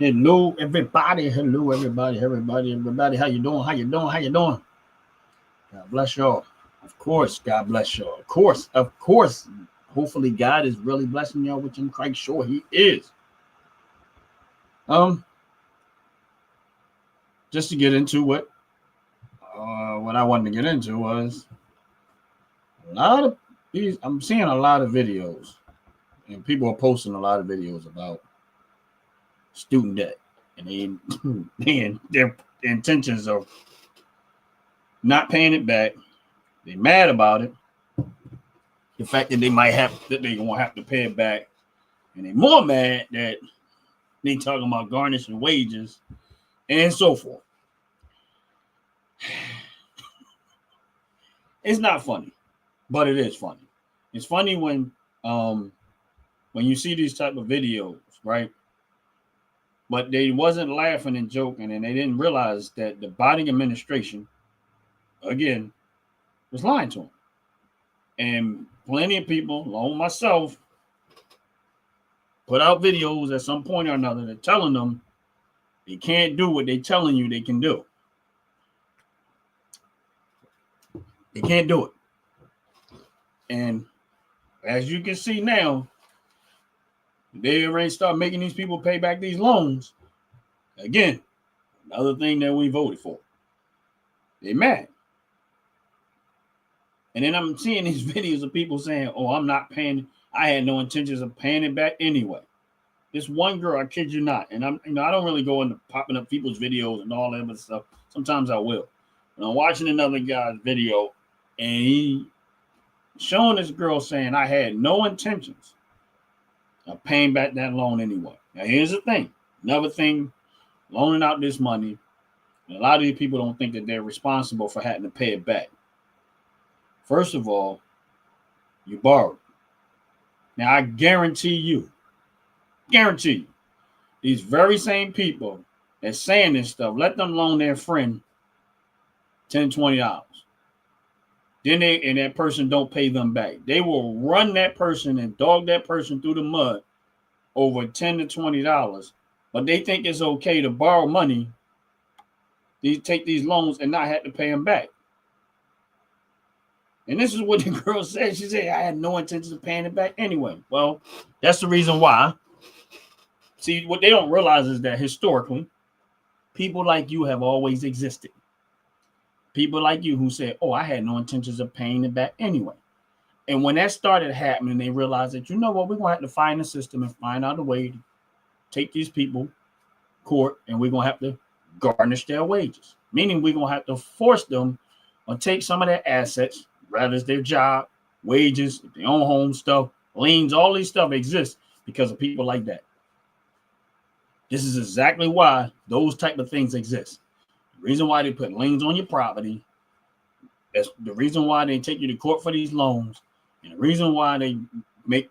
Hello, everybody. Hello, everybody. Everybody. Everybody. How you doing? How you doing? How you doing? God bless y'all. Of course, God bless y'all. Of course, of course. Hopefully, God is really blessing y'all, which I'm quite sure He is. Um, just to get into what I wanted to get into was a lot of these. I'm seeing a lot of videos, and people are posting a lot of videos about student debt, and their intentions of not paying it back. They're mad about it. The fact that they gonna have to pay it back, and they're more mad that they talking about garnishing wages and so forth. It's not funny, but it is funny. It's funny um when you see these type of videos, right? But they wasn't laughing and joking, and they didn't realize that the Biden administration, again, was lying to them. And plenty of people, along with myself, put out videos at some point or another that telling them they can't do what they telling you they can do. They can't do it. And as you can see now, they already start making these people pay back these loans. Again, another thing that we voted for. They mad. And then I'm seeing these videos of people saying, "Oh, I'm not paying. I had no intentions of paying it back anyway." This one girl, I kid you not, and I don't really go into popping up people's videos and all that other stuff. Sometimes I will. But I'm watching another guy's video, and he showing this girl saying, "I had no intentions of paying back that loan anyway." Now, here's the thing. Another thing, loaning out this money, and a lot of these people don't think that they're responsible for having to pay it back. First of all, you borrowed. Now, I guarantee you, these very same people that's saying this stuff, let them loan their friend $10, $20. Then that person don't pay them back. They will run that person and dog that person through the mud over $10 to $20, but they think it's okay to borrow money, take these loans and not have to pay them back. And this is what the girl said. She said, "I had no intention of paying it back anyway." Well, that's the reason why. See, what they don't realize is that historically, people like you have always existed. People like you who said, "Oh, I had no intentions of paying it back anyway." And when that started happening, they realized that, you know what, we're going to have to find a system and find out a way to take these people court, and we're going to have to garnish their wages. Meaning we're going to have to force them or take some of their assets, rather it's their job, wages, their own home stuff, liens, all these stuff exists because of people like that. This is exactly why those type of things exist. The reason why they put liens on your property, that's the reason why they take you to court for these loans, and the reason why they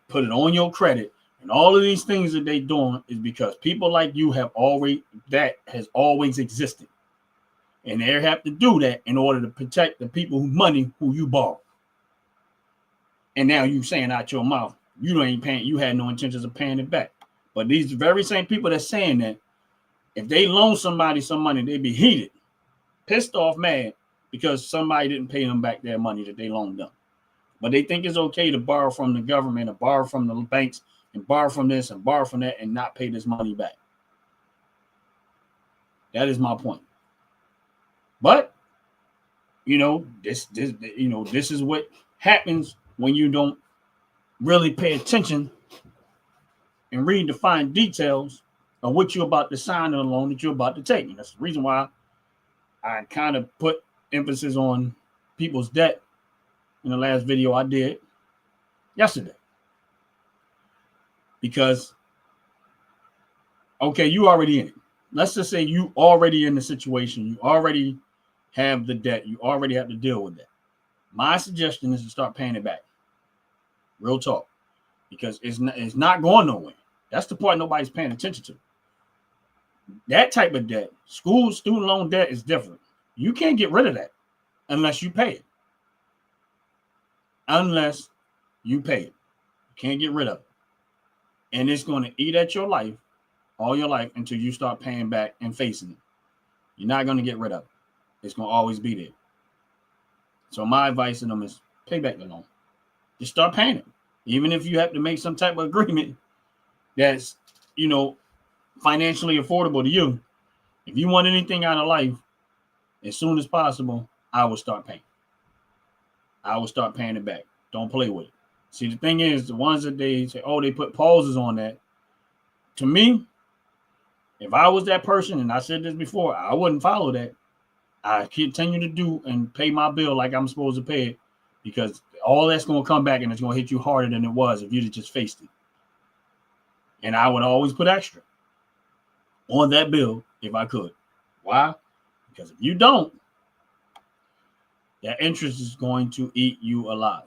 put it on your credit, and all of these things that they're doing is because people like you has always existed. And they have to do that in order to protect the people whose money who you borrow. And now you saying out your mouth, you ain't paying, you had no intentions of paying it back. But these very same people that's saying that, if they loan somebody some money, they be heated, pissed off, mad, because somebody didn't pay them back their money that they loaned them. But they think it's okay to borrow from the government or borrow from the banks and borrow from this and borrow from that and not pay this money back. That is my point. But this is what happens when you don't really pay attention and read the fine details of what you're about to sign on the loan that you're about to take. And that's the reason why I kind of put emphasis on people's debt in the last video I did yesterday. Because, okay, you already in it. Let's just say you already in the situation. You already have the debt. You already have to deal with that. My suggestion is to start paying it back. Real talk. Because it's not going nowhere. That's the part nobody's paying attention to. That type of debt, student loan debt, is different. You can't get rid of that unless you pay it. Unless you pay it. You can't get rid of it. And it's going to eat at your life all your life until you start paying back and facing it. You're not going to get rid of it. It's going to always be there. So my advice to them is pay back the loan. Just start paying it. Even if you have to make some type of agreement that's, financially affordable to you. If you want anything out of life, as soon as possible, I will start paying. I will start paying it back. Don't play with it. See, the thing is, the ones that they say, they put pauses on that. To me, if I was that person, and I said this before, I wouldn't follow that. I continue to do and pay my bill like I'm supposed to pay it, because all that's going to come back and it's going to hit you harder than it was if you'd have just faced it. And I would always put extra on that bill if I could. Why? Because if you don't, that interest is going to eat you alive.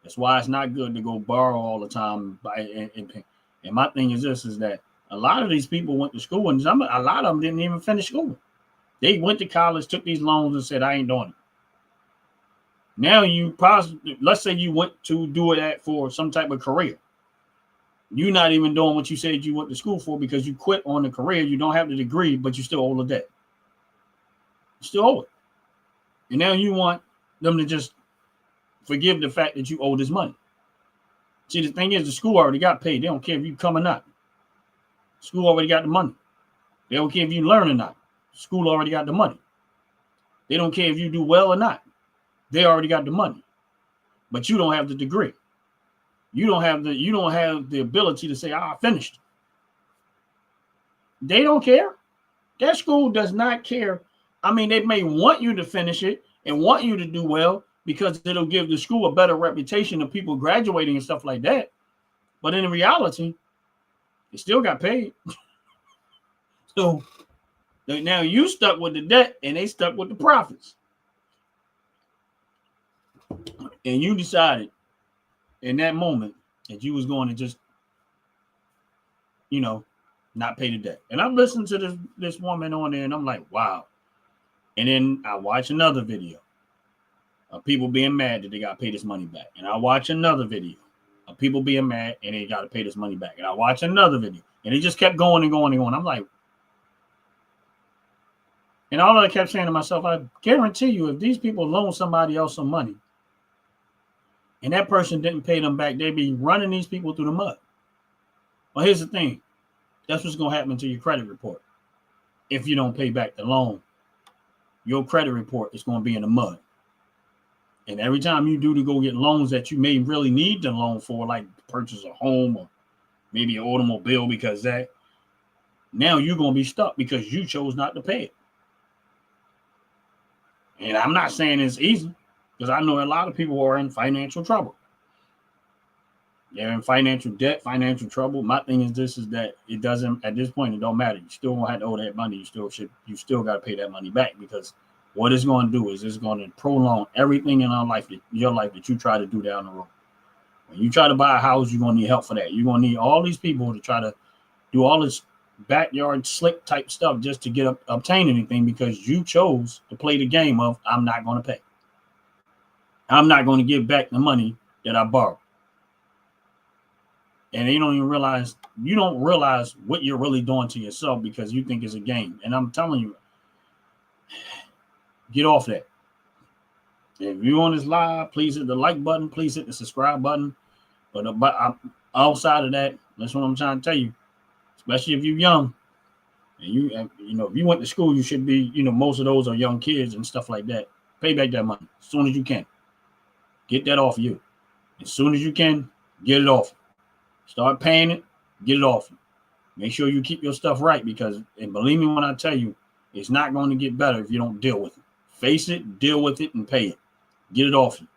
That's why it's not good to go borrow all the time. And my thing is this, is that a lot of these people went to school, and a lot of them didn't even finish school. They went to college, took these loans, and said, I ain't doing it. Now let's say you went to do it for some type of career. You're not even doing what you said you went to school for because you quit on the career. You don't have the degree, but you still owe the debt. You still owe it. And now you want them to just forgive the fact that you owe this money. See, the thing is, the school already got paid. They don't care if you come or not. School already got the money. They don't care if you learn or not. School already got the money. They don't care if you do well or not. They already got the money. But you don't have the degree. You don't have the ability to say, I finished. They don't care. That school does not care. I mean, they may want you to finish it and want you to do well because it'll give the school a better reputation of people graduating and stuff like that. But in reality, they still got paid. So now you stuck with the debt and they stuck with the profits. And you decided in that moment that you was going to just, not pay the debt. And I'm listening to this woman on there and I'm like, wow. And then I watch another video of people being mad that they got to pay this money back. And I watch another video of people being mad and they got to pay this money back. And I watch another video and it just kept going and going and going. I'm like, and all I kept saying to myself, I guarantee you, if these people loan somebody else some money and that person didn't pay them back, they'd be running these people through the mud. Well, here's the thing. That's what's going to happen to your credit report. If you don't pay back the loan, your credit report is going to be in the mud. And every time you do to go get loans that you may really need the loan for, like purchase a home or maybe an automobile, because now you're going to be stuck because you chose not to pay it. And I'm not saying it's easy, because I know a lot of people are in financial trouble. They're in financial debt, financial trouble. My thing is this, is that it doesn't, at this point, it don't matter. You still won't have to owe that money. You still got to pay that money back, because what it's going to do is it's going to prolong everything in your life that you try to do down the road. When you try to buy a house, you're going to need help for that. You're going to need all these people to try to do all this backyard slick type stuff just to obtain anything, because you chose to play the game of, I'm not going to pay. I'm not going to give back the money that I borrowed. And you don't realize what you're really doing to yourself, because you think it's a game. And I'm telling you, get off that. If you're on this live, please hit the like button. Please hit the subscribe button. But outside of that, that's what I'm trying to tell you. Especially if you're young. And if you went to school, you should be, most of those are young kids and stuff like that. Pay back that money as soon as you can. Get that off you. As soon as you can, get it off. Start paying it, get it off. Make sure you keep your stuff right, because, and believe me when I tell you, it's not going to get better if you don't deal with it. Face it, deal with it, and pay it. Get it off you.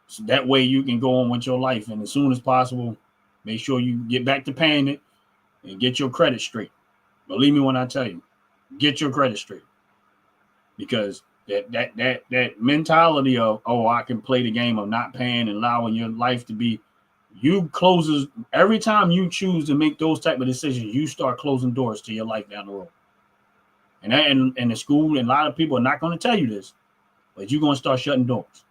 So that way you can go on with your life. And as soon as possible, make sure you get back to paying it and get your credit straight. Believe me when I tell you, get your credit straight. Because that mentality of, I can play the game of not paying and allowing your life to be, every time you choose to make those type of decisions, you start closing doors to your life down the road. And the school, and a lot of people are not going to tell you this, but you're going to start shutting doors.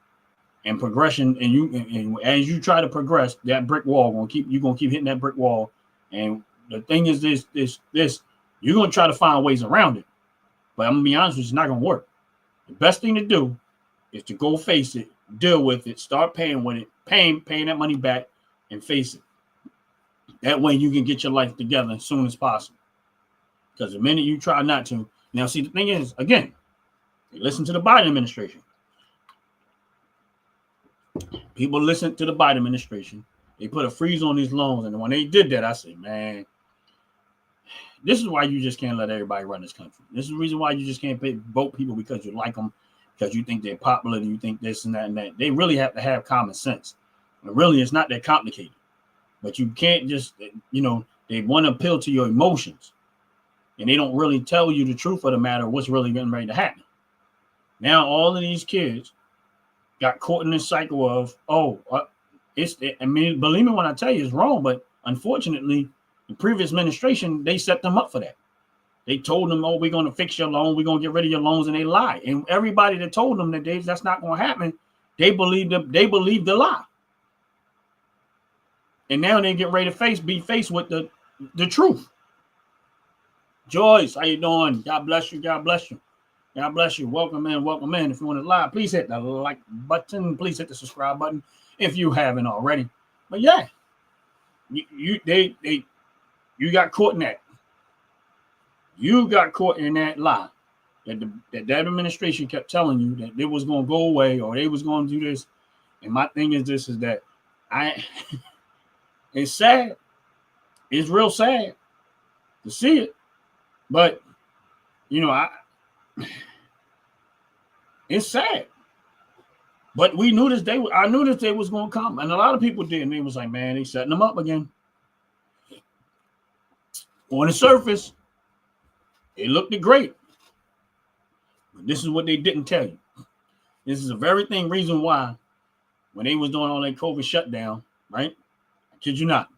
And progression, and as you try to progress, that brick wall you're going to keep hitting that brick wall, and the thing is this. You're gonna try to find ways around it, but I'm gonna be honest with you, it's not gonna work. The best thing to do is to go face it, deal with it, start paying with it, paying that money back, and face it. That way you can get your life together as soon as possible. Because the minute you try not to, now see the thing is, again, listen to the Biden administration. People listen to the Biden administration. They put a freeze on these loans, and when they did that, I said, man, this is why you just can't let everybody run this country. This is the reason why you just can't vote people because you like them, because you think they're popular, and you think this and that and that. They really have to have common sense. And really, it's not that complicated. But you can't just, they want to appeal to your emotions. And they don't really tell you the truth of the matter, what's really getting ready to happen. Now, all of these kids got caught in this cycle of, believe me when I tell you it's wrong, but unfortunately, the previous administration, they set them up for that. They told them, we're going to fix your loan. We're going to get rid of your loans. And they lied. And everybody that told them that that's not going to happen, they believed the lie. And now they get ready to be faced with the truth. Joyce, how you doing? God bless you. God bless you. God bless you. Welcome in. Welcome in. If you want to live, please hit the like button. Please hit the subscribe button if you haven't already. But yeah, you got caught in that. You got caught in that lie that administration kept telling you that it was going to go away or they was going to do this. And my thing is this, is that it's sad. It's real sad to see it. But, it's sad. But we knew this day. I knew this day was going to come. And a lot of people did. And they was like, man, they setting them up again. On the surface, it looked great. But this is what they didn't tell you. This is the very reason why when they was doing all that COVID shutdown, right? I kid you not.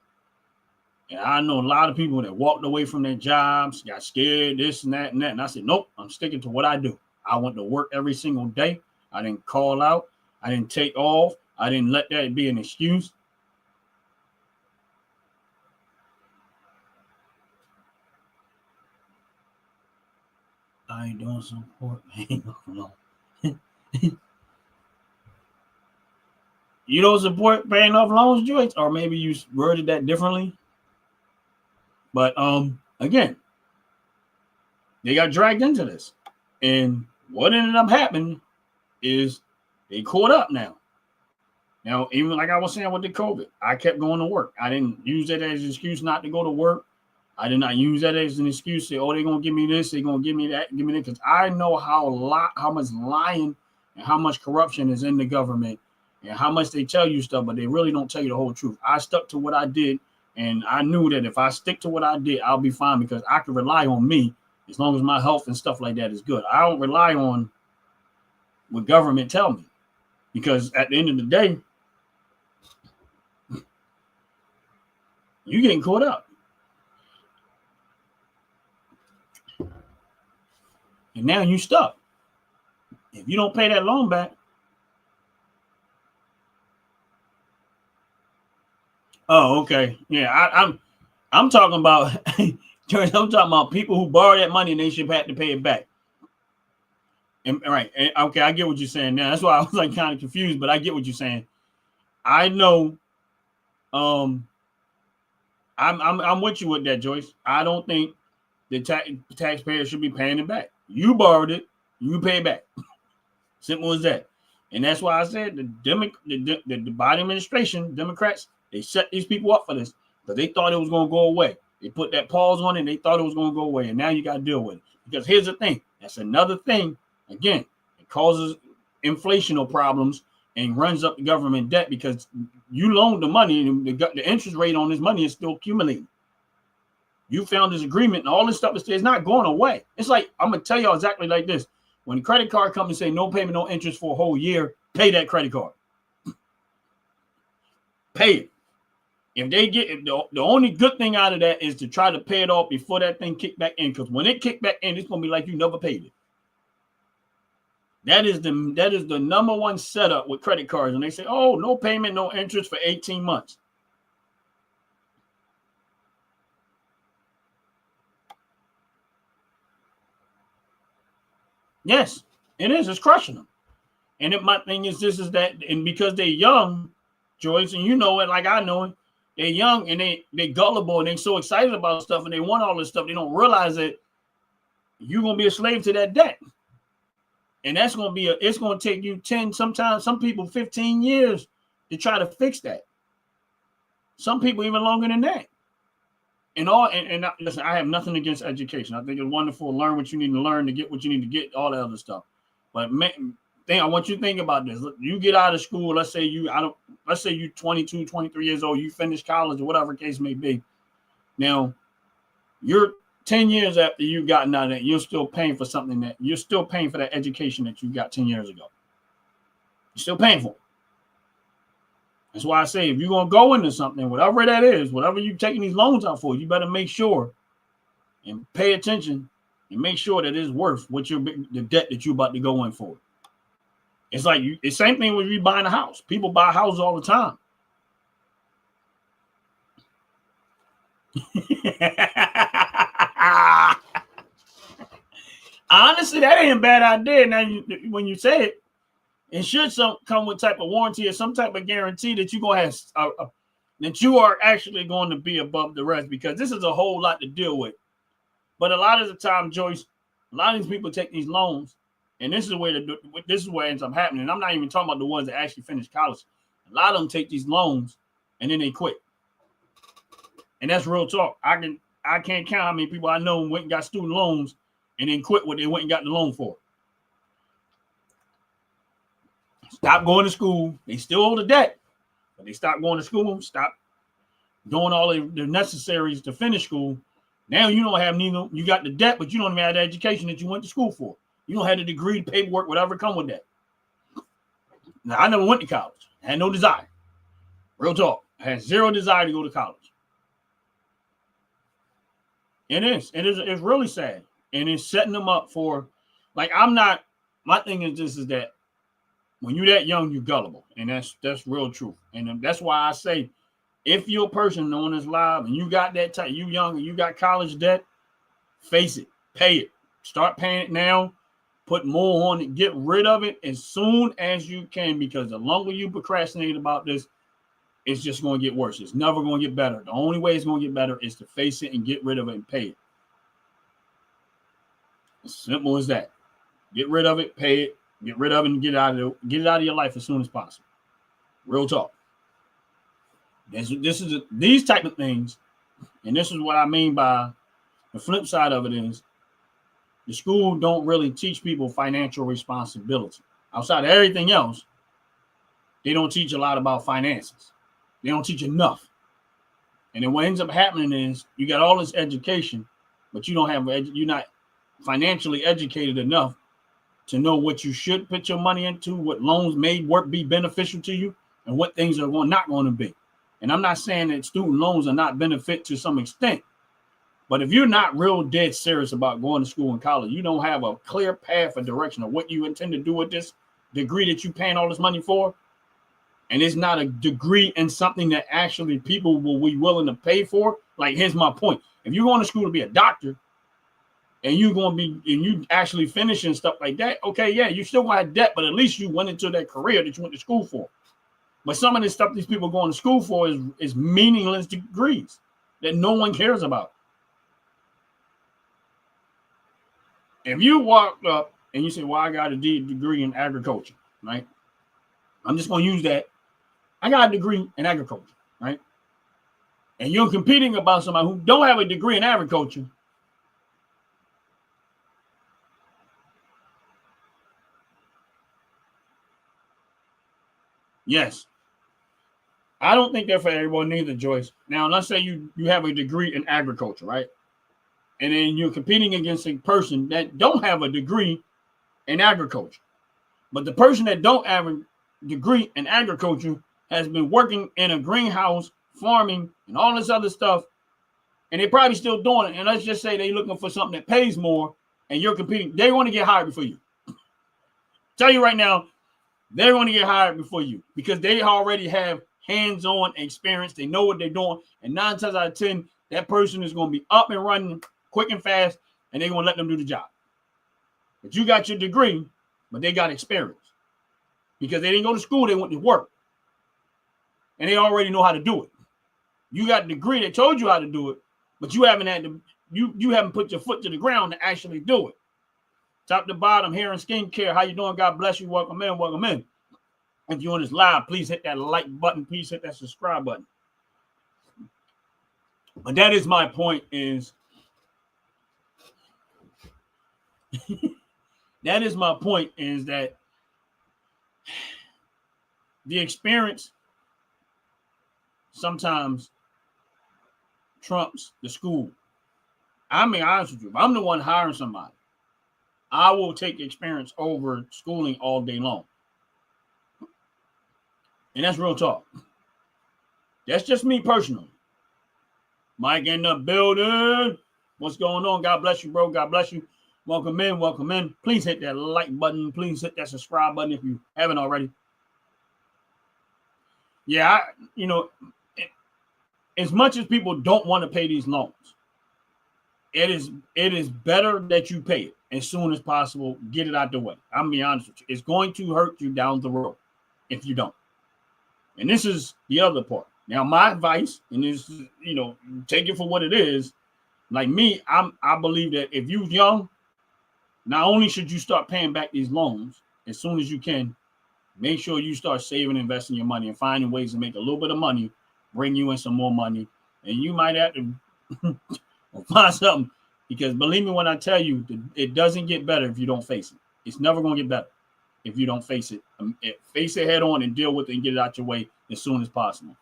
And I know a lot of people that walked away from their jobs, got scared, this and that and that. And I said, nope, I'm sticking to what I do. I went to work every single day. I didn't call out. I didn't take off. I didn't let that be an excuse. I don't support paying off loans. You don't support paying off loans, Joyce? Or maybe you worded that differently. But again, they got dragged into this. And what ended up happening is they caught up now. Now, even like I was saying with the COVID, I kept going to work. I didn't use that as an excuse not to go to work. I did not use that as an excuse. Say, they're going to give me this. They're going to give me that. Give me that. Because I know how much lying and how much corruption is in the government and how much they tell you stuff, but they really don't tell you the whole truth. I stuck to what I did. And I knew that if I stick to what I did, I'll be fine because I can rely on me as long as my health and stuff like that is good. I don't rely on what government tell me because at the end of the day, you're getting caught up. And now you stuck. If you don't pay that loan back, oh, okay. Yeah, I'm talking about I'm talking about people who borrow that money and they should have to pay it back. And right. And, okay, I get what you're saying now. That's why I was like kind of confused, but I get what you're saying. I know I'm with you with that, Joyce. I don't think the taxpayer should be paying it back. You borrowed it, you pay it back. Simple as that. And that's why I said the Biden administration, Democrats, they set these people up for this because they thought it was going to go away. They put that pause on it and they thought it was going to go away. And now you got to deal with it. Because here's the thing. That's another thing. Again, it causes inflational problems and runs up the government debt because you loaned the money and the interest rate on this money is still accumulating. You found this agreement and all this stuff is not going away. It's like, I'm going to tell y'all exactly like this. When the credit card companies say no payment, no interest for a whole year, pay that credit card. Pay it. If they get the only good thing out of that is to try to pay it off before that thing kick back in. Because when it kick back in, it's going to be like you never paid it. That is the number one setup with credit cards. And they say, oh, no payment, no interest for 18 months. Yes, it is. It's crushing them. And my thing is this is that, and because they're young, Joyce, and you know it like I know it, they're young and they gullible and they so excited about stuff and they want all this stuff. They don't realize that you're gonna be a slave to that debt. And that's gonna be it's gonna take you 10, sometimes some people 15 years to try to fix that. Some people even longer than that. And listen, I have nothing against education. I think it's wonderful to learn what you need to learn to get what you need to get, all that other stuff. But I want you to think about this. Look, you get out of school, let's say you're 22, 23 years old, you finish college or whatever case may be. Now, you're 10 years after you've gotten out of that, you're still paying for something that you're still paying for that education that you got 10 years ago. You're still paying for it. That's why I say if you're going to go into something, whatever that is, whatever you're taking these loans out for, you better make sure and pay attention and make sure that it's worth what the debt that you're about to go in for. It's like the same thing with you buying a house. People buy houses all the time. Honestly, that ain't a bad idea. Now, when you say it, it should come with type of warranty or some type of guarantee that you're going to have that you are actually going to be above the rest, because this is a whole lot to deal with. But a lot of the time, Joyce, a lot of these people take these loans, and this is where it ends up happening. And I'm not even talking about the ones that actually finish college. A lot of them take these loans and then they quit. And that's real talk. I can't count how many people I know went and got student loans and then quit what they went and got the loan for. Stop going to school. They still owe the debt, but they stop going to school, stop doing all the necessaries to finish school. Now you don't have neither. You got the debt, but you don't even have the education that you went to school for. You don't have the degree, paperwork, whatever come with that. Now, I never went to college. I had no desire. Real talk. I had zero desire to go to college. It's really sad. And it's setting them up for, like, my thing is that when you're that young, you're gullible. And that's real truth. And that's why I say, if you're a person on this live and you got that type, you young and you got college debt, face it, pay it. Start paying it now. Put more on it. Get rid of it as soon as you can, because the longer you procrastinate about this, it's just going to get worse. It's never going to get better. The only way it's going to get better is to face it and get rid of it and pay it. As simple as that. Get rid of it, pay it, get rid of it, and get it out of your life as soon as possible. Real talk. These type of things, and this is what I mean by the flip side of it is, the school don't really teach people financial responsibility. Outside of everything else, they don't teach a lot about finances. They don't teach enough. And then what ends up happening is you got all this education, but you're not financially educated enough to know what you should put your money into, what loans may be beneficial to you, and what things are not going to be. And I'm not saying that student loans are not benefit to some extent, but if you're not real dead serious about going to school and college, you don't have a clear path or direction of what you intend to do with this degree that you're paying all this money for, and it's not a degree in something that actually people will be willing to pay for. Like, here's my point. If you're going to school to be a doctor and you actually finishing stuff like that, okay, yeah, you still going to have debt, but at least you went into that career that you went to school for. But some of this stuff these people are going to school for is meaningless degrees that no one cares about. If you walk up and you say, well, I got a degree in agriculture, right? I'm just going to use that. I got a degree in agriculture, right? And you're competing about somebody who don't have a degree in agriculture. Yes. I don't think they're for everyone neither, Joyce. Now, let's say you have a degree in agriculture, right? And then you're competing against a person that don't have a degree in agriculture. But the person that don't have a degree in agriculture has been working in a greenhouse, farming, and all this other stuff, and they're probably still doing it. And let's just say they're looking for something that pays more, and you're competing. They want to get hired before you. Tell you right now, they're going to get hired before you because they already have hands-on experience. They know what they're doing. And 9 times out of 10, that person is going to be up and running quick and fast, and they're going to let them do the job. But you got your degree, but they got experience. Because they didn't go to school, they went to work. And they already know how to do it. You got a degree that told you how to do it, but you haven't had to, you haven't put your foot to the ground to actually do it. Top to bottom, hair and skincare. How you doing? God bless you. Welcome in. Welcome in. If you're on this live, please hit that like button. Please hit that subscribe button. But that is my point is that is my point is that the experience sometimes trumps the school. I mean, honest with you, if I'm the one hiring somebody, I will take experience over schooling all day long. And that's real talk. That's just me personally. Mike in the building. What's going on? God bless you, bro. God bless you. Welcome in. Welcome in. Please hit that like button. Please hit that subscribe button if you haven't already. Yeah, as much as people don't want to pay these loans, it is better that you pay it as soon as possible. Get it out the way. I'm be honest with you. It's going to hurt you down the road if you don't. And this is the other part. Now, my advice, and this, take it for what it is. Like me, I believe that if you're young, not only should you start paying back these loans as soon as you can, make sure you start saving and investing your money and finding ways to make a little bit of money, bring you in some more money. And you might have to find something, because believe me when I tell you, it doesn't get better if you don't face it. It's never going to get better if you don't face it. Face it head on and deal with it and get it out your way as soon as possible.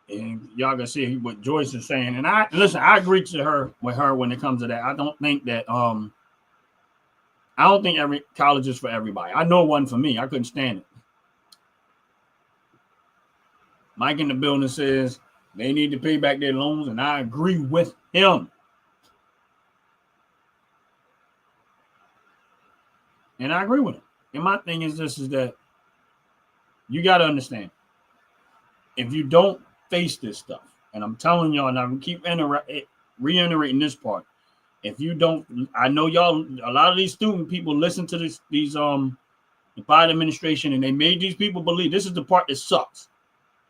And y'all gonna see what Joyce is saying. And I agree with her when it comes to that. I don't think every college is for everybody. I know one for me. I couldn't stand it. Mike in the building says they need to pay back their loans, and I agree with him. And I agree with him. And my thing is this, is that you got to understand, if you don't face this stuff, and I'm telling y'all, and I keep reiterating this part, if you don't, I know y'all, a lot of these student people listen to the Biden administration, and they made these people believe, this is the part that sucks.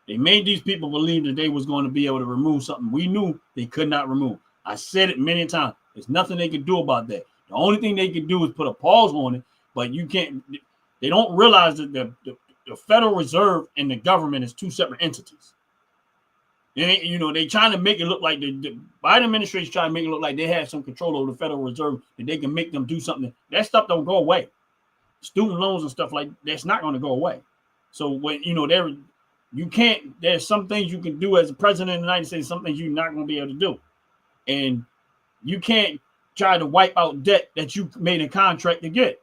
They made these people believe that they was going to be able to remove something we knew they could not remove. I said it many times. There's nothing they could do about that. The only thing they could do is put a pause on it, but you can't. They don't realize that the Federal Reserve and the government is two separate entities. And they trying to make it look like the Biden administration trying to make it look like they have some control over the Federal Reserve, that they can make them do something. That stuff don't go away. Student loans and stuff like that's not going to go away. So when you can't. There's some things you can do as a president of the United States, some things you're not going to be able to do, and you can't try to wipe out debt that you made a contract to get.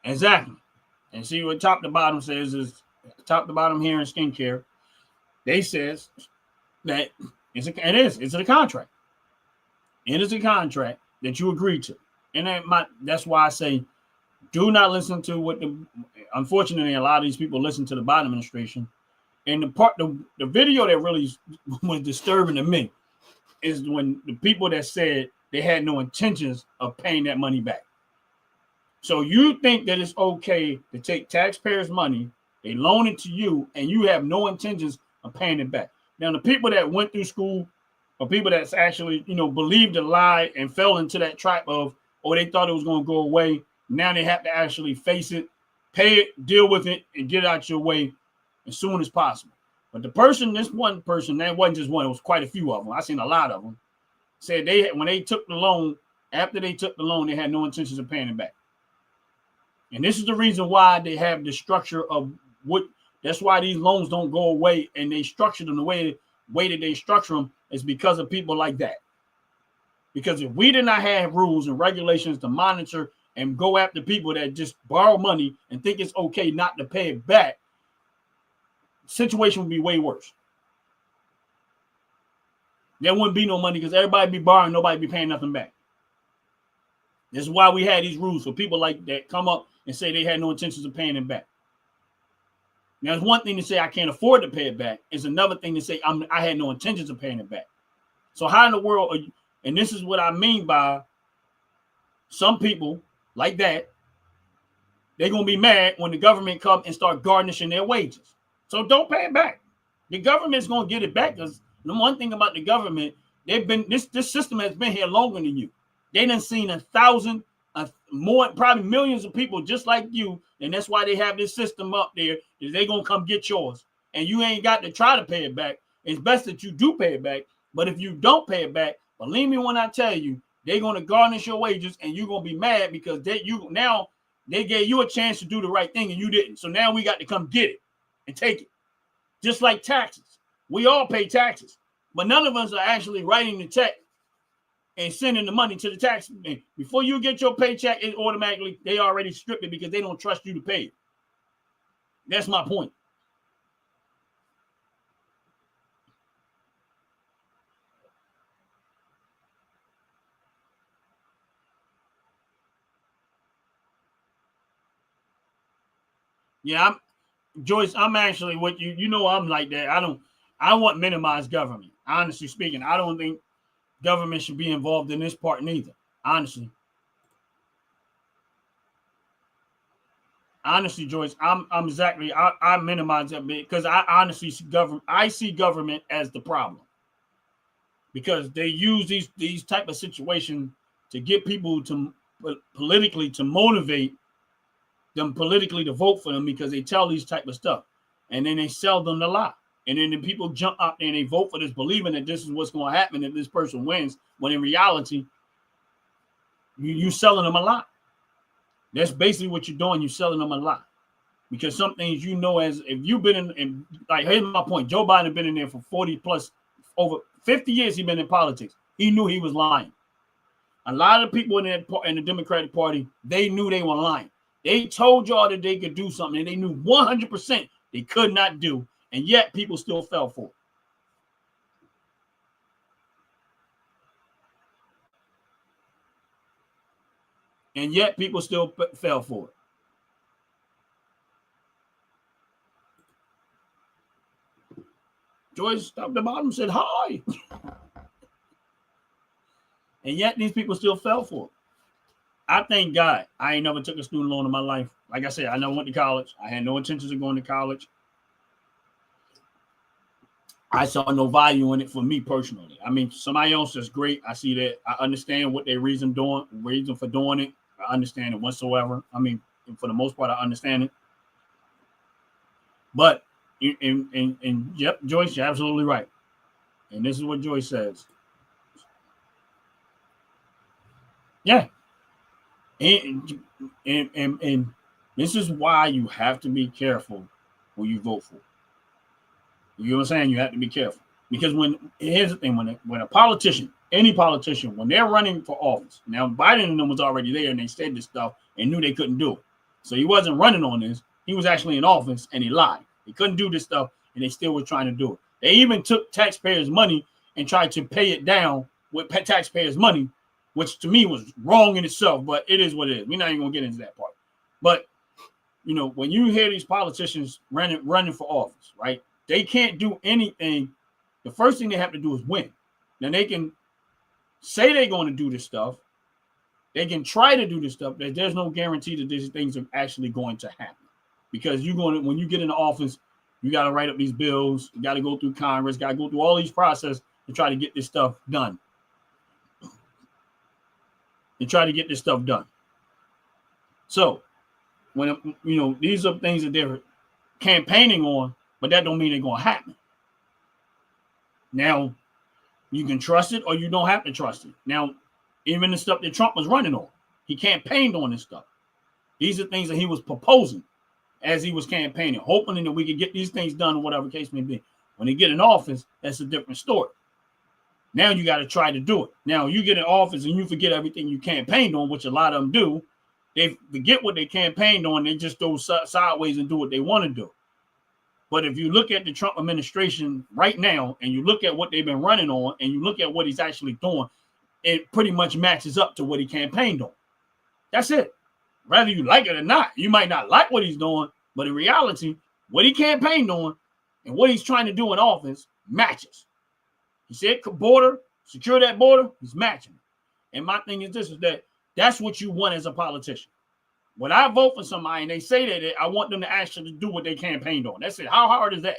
Exactly. And see what top to bottom says is top to bottom hair and skincare. They says that it's a contract. It is a contract that you agreed to. And that's why I say, do not listen to unfortunately, a lot of these people listen to the Biden administration. And the video that really was disturbing to me is when the people that said they had no intentions of paying that money back. So you think that it's okay to take taxpayers' money, they loan it to you, and you have no intentions of paying it back. Now, the people that went through school, or people that's actually, believed the lie and fell into that trap of, they thought it was going to go away. Now they have to actually face it, pay it, deal with it, and get out your way as soon as possible. But this one person, that wasn't just one, it was quite a few of them. I seen a lot of them, said when they took the loan, after they took the loan, they had no intentions of paying it back. And this is the reason why they have the structure of that's why these loans don't go away, and they structure them the way that they structure them is because of people like that. Because if we did not have rules and regulations to monitor and go after people that just borrow money and think it's okay not to pay it back, the situation would be way worse. There wouldn't be no money because everybody be borrowing, nobody be paying nothing back. This is why we had these rules for people like that come up and say they had no intentions of paying it back. Now, it's one thing to say I can't afford to pay it back. It's another thing to say I had no intentions of paying it back. So how in the world are you? And this is what I mean by some people like that. They're going to be mad when the government come and start garnishing their wages. So don't pay it back. The government's going to get it back because the one thing about the government, this system has been here longer than you. They done seen 1,000, more, probably millions of people just like you. And that's why they have this system up there. Is they going to come get yours. And you ain't got to try to pay it back. It's best that you do pay it back. But if you don't pay it back, believe me when I tell you, they're going to garnish your wages and you're going to be mad because they gave you a chance to do the right thing and you didn't. So now we got to come get it and take it. Just like taxes. We all pay taxes. But none of us are actually writing the check and sending the money to the tax man. Before you get your paycheck, it automatically, they already strip it because they don't trust you to pay it. That's my point. Yeah, Joyce, I'm actually what you know I'm like that. I want minimize government. Honestly speaking, I don't think government should be involved in this part neither. Honestly, Joyce, I'm exactly I minimize that bit because I honestly see government as the problem because they use these type of situations to get people to politically to motivate them politically to vote for them because they tell these type of stuff and then they sell them the lie. And then the people jump out there and they vote for this, believing that this is what's going to happen if this person wins. When in reality, you selling them a lot. That's basically what you're doing. You're selling them a lot. Because some things as if you've been in like, here's my point. Joe Biden has been in there for 40 plus, over 50 years he's been in politics. He knew he was lying. A lot of people in the Democratic Party, they knew they were lying. They told y'all that they could do something and they knew 100% they could not do. And yet people still fell for it. And yet people still fell for it. Joyce up the bottom said hi. And yet these people still fell for it. I thank God I ain't never took a student loan in my life. Like I said, I never went to college. I had no intentions of going to college. I saw no value in it for me personally. I mean, somebody else is great. I see that. I understand what their reason for doing it. I understand it whatsoever. I mean, for the most part, I understand it. But yep, Joyce, you're absolutely right. And this is what Joyce says. Yeah. And this is why you have to be careful who you vote for. You know what I'm saying? You have to be careful. Because here's the thing, when a politician, any politician, when they're running for office, now Biden and them was already there and they said this stuff and knew they couldn't do it. So he wasn't running on this. He was actually in office and he lied. He couldn't do this stuff and they still were trying to do it. They even took taxpayers' money and tried to pay it down with taxpayers' money, which to me was wrong in itself, but it is what it is. We're not even going to get into that part. But, when you hear these politicians running for office, right, they can't do anything. The first thing they have to do is win. Then they can say they're going to do this stuff. They can try to do this stuff. There's no guarantee that these things are actually going to happen. Because when you get into office, you got to write up these bills. You got to go through Congress, got to go through all these processes to try to get this stuff done. So when, these are things that they're campaigning on, but that don't mean they're going to happen. Now, you can trust it or you don't have to trust it. Now, even the stuff that Trump was running on, he campaigned on this stuff. These are things that he was proposing as he was campaigning, hoping that we could get these things done, whatever case may be. When they get in office, that's a different story. Now you got to try to do it. Now you get in office and you forget everything you campaigned on, which a lot of them do. They forget what they campaigned on. They just go sideways and do what they want to do. But if you look at the Trump administration right now, and you look at what they've been running on, and you look at what he's actually doing, it pretty much matches up to what he campaigned on. That's it. Whether you like it or not, you might not like what he's doing, but in reality, what he campaigned on and what he's trying to do in office matches. He said border, secure that border, he's matching. And my thing is this, is that that's what you want as a politician. When I vote for somebody and they say that, I want them to actually do what they campaigned on. That's it. How hard is that?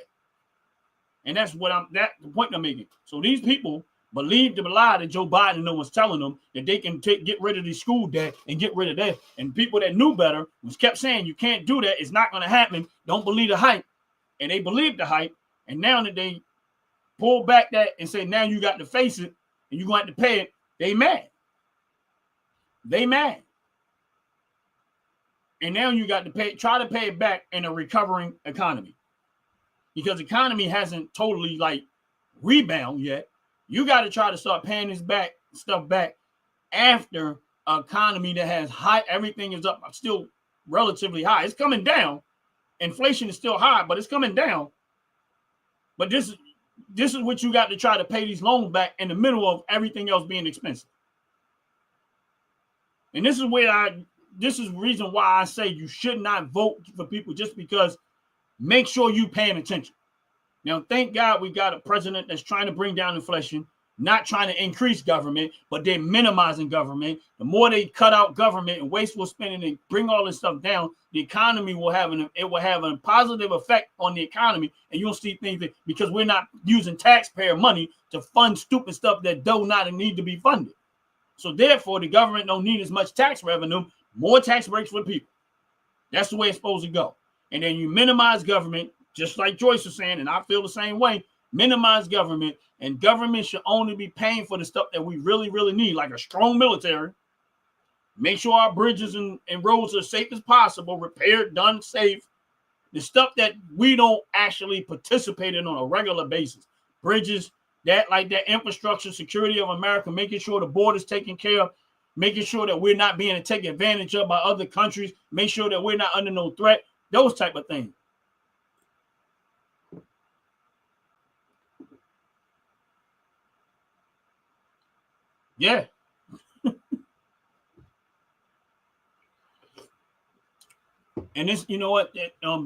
And that's what the point I'm making. So these people believe the lie that Joe Biden was telling them, that they can get rid of the school debt and get rid of that. And people that knew better was kept saying, you can't do that. It's not going to happen. Don't believe the hype. And they believed the hype. And now that they pull back that and say, now you got to face it and you're going to have to pay it, they mad. They mad. And now you got to try to pay it back in a recovering economy. Because the economy hasn't totally rebound yet. You got to try to start paying this stuff back after an economy that has everything is up, still relatively high. It's coming down. Inflation is still high, but it's coming down. But this is what you got to try to pay these loans back in the middle of everything else being expensive. And this is the reason why I say you should not vote for people just because. Make sure you paying attention. Now, thank God we got a president that's trying to bring down inflation, not trying to increase government, but they're minimizing government. The more they cut out government and wasteful spending and bring all this stuff down, the economy will have a positive effect on the economy. And you'll see things because we're not using taxpayer money to fund stupid stuff that do not need to be funded. So therefore, the government don't need as much tax revenue, more tax breaks for people. That's the way it's supposed to go. And then you minimize government, just like Joyce was saying, and I feel the same way. Minimize government, and government should only be paying for the stuff that we really, really need, like a strong military. Make sure our bridges and roads are safe as possible, repaired, done, safe. The stuff that we don't actually participate in on a regular basis. Bridges, that infrastructure, security of America, making sure the border's taken care of, making sure that we're not being taken advantage of by other countries, make sure that we're not under no threat. Those type of things. Yeah. And this, you know what,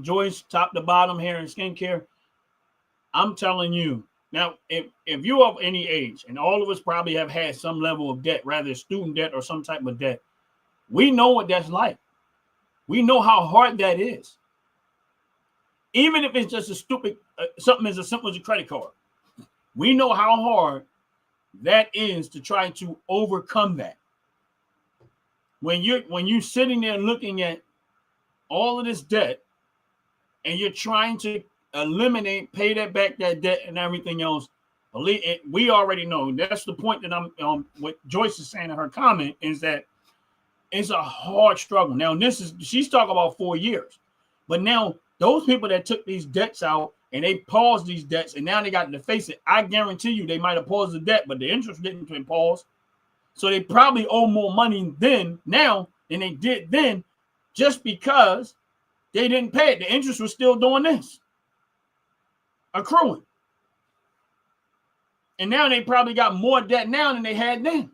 Joyce, top to bottom hair and skincare, I'm telling you, now, if you're of any age, and all of us probably have had some level of debt, rather student debt or some type of debt, we know what that's like. We know how hard that is. Even if it's just a stupid, something as simple as a credit card. We know how hard that is to try to overcome that. When you're sitting there looking at all of this debt and you're trying to pay that back, that debt and everything else, we already know. That's the point that I'm what Joyce is saying in her comment is that it's a hard struggle. Now, she's talking about 4 years, but now those people that took these debts out and they paused these debts and now they got to face it, I guarantee you they might have paused the debt, but the interest didn't pause. So they probably owe more money now than they did then, just because they didn't pay it. The interest was still doing this, accruing. And now they probably got more debt now than they had then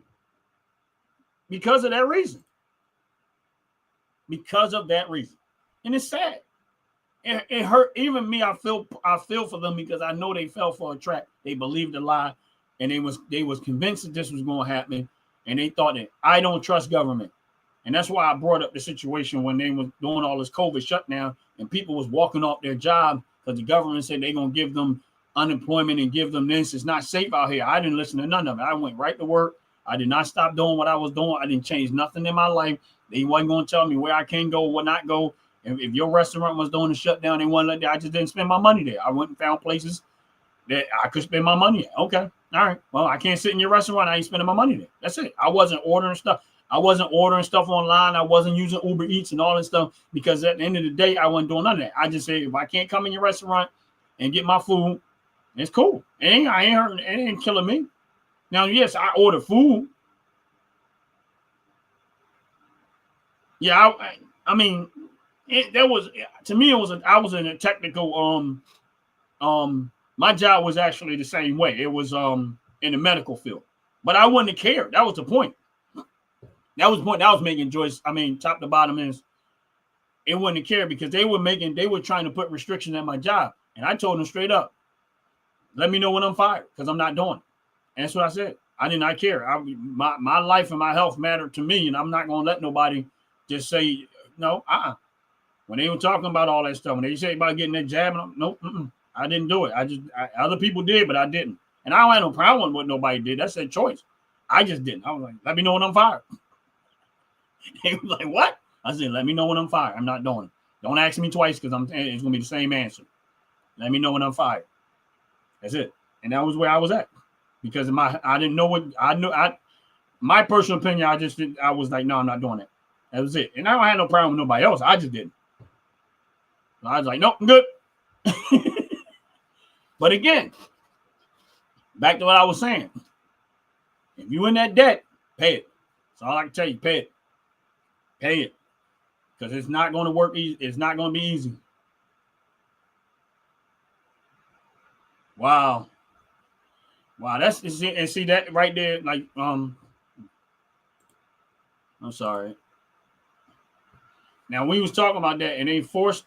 because of that reason. Because of that reason. And it's sad. It hurt even me. I feel for them because I know they fell for a trap. They believed the lie, and they was convinced that this was going to happen, and they thought that I don't trust government. And that's why I brought up the situation when they was doing all this COVID shutdown and people was walking off their job because the government said they're going to give them unemployment and give them this. It's not safe out here. I didn't listen to none of it. I went right to work. I did not stop doing what I was doing. I didn't change nothing in my life. They wasn't going to tell me where I can go, where not go. If your restaurant was doing a shutdown, they wanted that. I just didn't spend my money there. I went and found places that I could spend my money at. Okay. All right. Well, I can't sit in your restaurant. I ain't spending my money there. That's it. I wasn't ordering stuff. I wasn't ordering stuff online. I wasn't using Uber Eats and all this stuff because at the end of the day, I wasn't doing none of that. I just said, if I can't come in your restaurant and get my food, it's cool. I ain't hurting. It ain't killing me. Now, yes, I order food. Yeah, I mean, to me, I was in a technical my job was actually the same way. It was in the medical field, but I wouldn't have cared. That was the point. That was the point that I was making, Joyce. I mean, top to bottom is it wouldn't have cared because they were trying to put restrictions at my job, and I told them straight up, let me know when I'm fired because I'm not doing it. And that's what I said. I did not care. My life and my health mattered to me, and I'm not going to let nobody just say no. When they were talking about all that stuff, when they say about getting that jab, nope, I didn't do it. Other people did, but I didn't. And I don't have no problem with what nobody did. That's their choice. I just didn't. I was like, let me know when I'm fired. They was like, what? I said, let me know when I'm fired. I'm not doing it. Don't ask me twice because it's going to be the same answer. Let me know when I'm fired. That's it. And that was where I was at. Because I didn't know what I knew. My personal opinion, I was like, no, I'm not doing it. That was it. And I don't have no problem with nobody else. I just didn't. So I was like, nope, I'm good. But again, back to what I was saying. If you in that debt, pay it. That's all I can tell you. Pay it. Pay it. Because it's not going to work easy. It's not going to be easy. Wow. That's and see that right there, like I'm sorry. Now we was talking about that, and they forced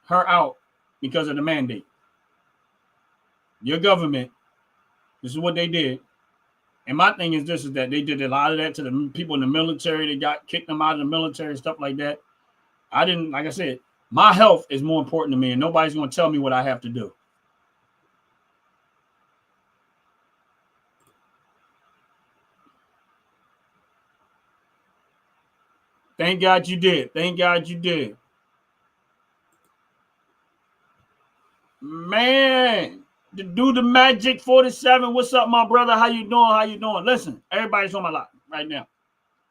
her out because of the mandate. Your government, this is what they did. And my thing is this: is that they did a lot of that to the people in the military. They kicked them out of the military, stuff like that. I didn't, like I said, my health is more important to me, and nobody's going to tell me what I have to do. Thank God you did. Thank God you did. Man, to do the Magic 47. What's up, my brother? How you doing? How you doing? Listen, everybody's on my live right now.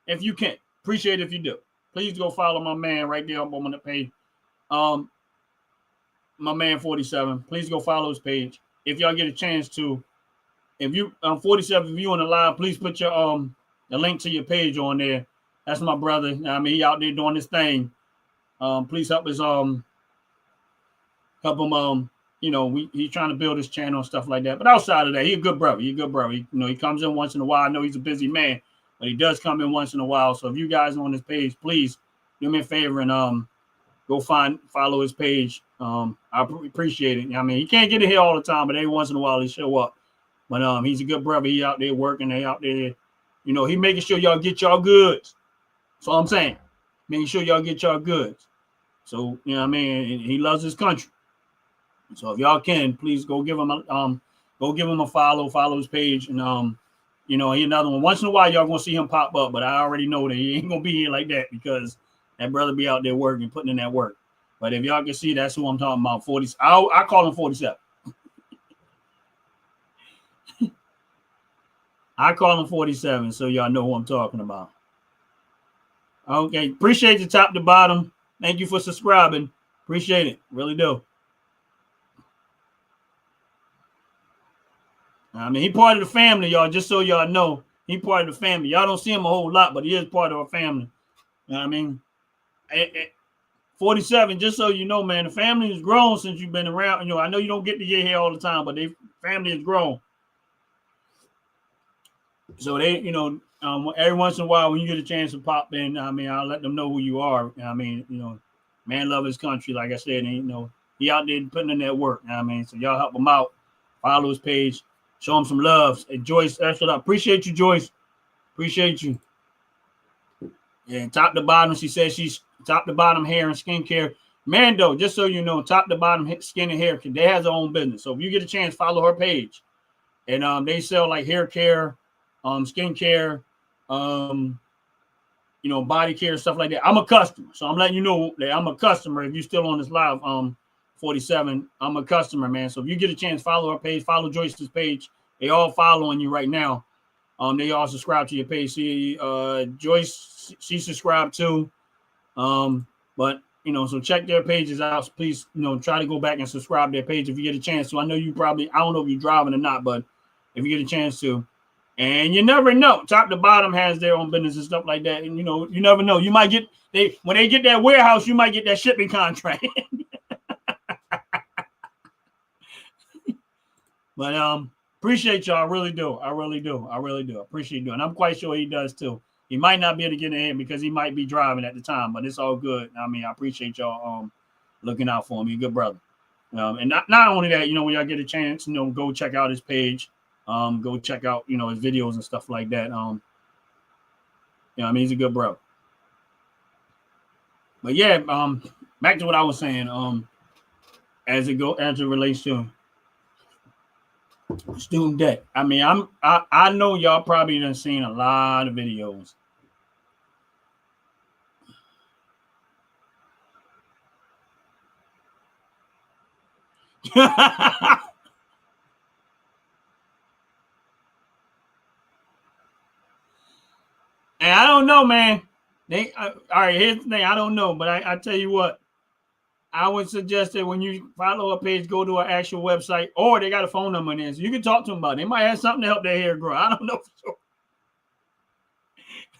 If you can, appreciate it if you do. Please go follow my man right there. I'm on the page. My man 47. Please go follow his page. If y'all get a chance to, if you 47, if you on the live, please put your the link to your page on there. That's my brother. I mean, he out there doing his thing. Please help his help him he's trying to build his channel and stuff like that. But outside of that, he's a good brother. He comes in once in a while. I know he's a busy man, but he does come in once in a while. So if you guys are on his page, please do me a favor and go follow his page. I appreciate it. I mean, he can't get it here all the time, but every once in a while he show up. But he's a good brother. He out there working. They out there, he making sure y'all get y'all goods. That's all I'm saying. Making sure y'all get y'all goods. So, he loves his country. So if y'all can, please go give him a follow his page, and he another one. Once in a while, y'all gonna see him pop up, but I already know that he ain't gonna be here like that because that brother be out there working, putting in that work. But if y'all can see, that's who I'm talking about. 40. I call him 47. I call him 47, so y'all know who I'm talking about. Okay, appreciate you top to bottom. Thank you for subscribing. Appreciate it, really do. I mean, he part of the family, y'all, just so y'all know. He part of the family. Y'all don't see him a whole lot, but he is part of our family. You know what I mean? 47, just so you know, man, the family has grown since you've been around. I know you don't get to get here all the time, but the family has grown. So they, every once in a while when you get a chance to pop in, I'll let them know who you are. Man love his country, like I said, and he out there putting in that work. So y'all help him out. Follow his page. Show him some love. And Joyce, that's what I appreciate you, Joyce. Appreciate you. Yeah, top to bottom, she says she's top to bottom hair and skincare. Mando, just so you know, top to bottom skin and hair, they has their own business. So if you get a chance, follow her page. And they sell like hair care, skincare, body care, stuff like that. I'm a customer. So I'm letting you know that I'm a customer. If you're still on this live, 47, I'm a customer, man. So if you get a chance, follow her page, follow Joyce's page. They all following you right now. They all subscribe to your page. See, Joyce, she subscribed too. But so check their pages out. Please, try to go back and subscribe to their page if you get a chance to. I know you probably, I don't know if you're driving or not, but if you get a chance to. And you never know. Top to bottom has their own business and stuff like that. And you never know. You might get when they get that warehouse, you might get that shipping contract. But appreciate y'all. I really do. I really do. I really do. Appreciate you. And I'm quite sure he does too. He might not be able to get in here because he might be driving at the time, but it's all good. I mean, I appreciate y'all looking out for him. He's a good brother. And not only that, when y'all get a chance, go check out his page. Go check out, his videos and stuff like that. He's a good brother. But yeah, back to what I was saying, as it relates to student debt. I mean, I know y'all probably done seen a lot of videos. And I don't know, man. All right, here's the thing. I don't know, but I tell you what, I would suggest that when you follow a page, go to an actual website, or they got a phone number in there, so you can talk to them about it. They might have something to help their hair grow. I don't know for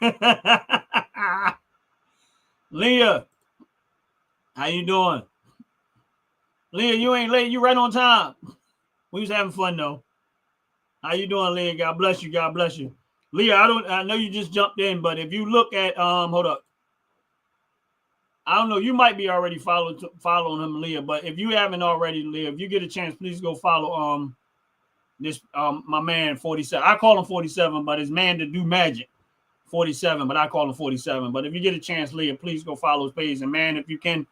sure. Leah, how you doing? Leah, you ain't late. You right on time. We was having fun though. How you doing, Leah? God bless you. God bless you. Leah, I know you just jumped in, but if you look at hold up. I don't know. You might be already following him, Leah, but if you haven't already, Leah, if you get a chance, please go follow this my man 47. I call him 47, but his man to do magic 47, but I call him 47. But if you get a chance, Leah, please go follow his page. And man, if you can,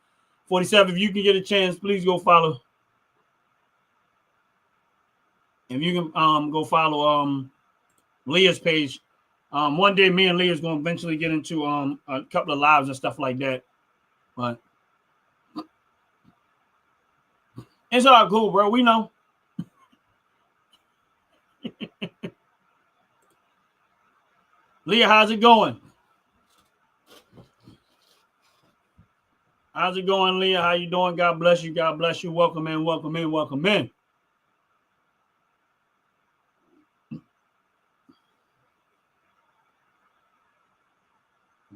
47, if you can get a chance, please go follow. If you can go follow Leah's page. One day me and Leah's gonna eventually get into a couple of lives and stuff like that. But it's all cool, bro. We know. Leah, how's it going? How's it going, Leah? How you doing? God bless you. God bless you. Welcome in. Welcome in. Welcome in.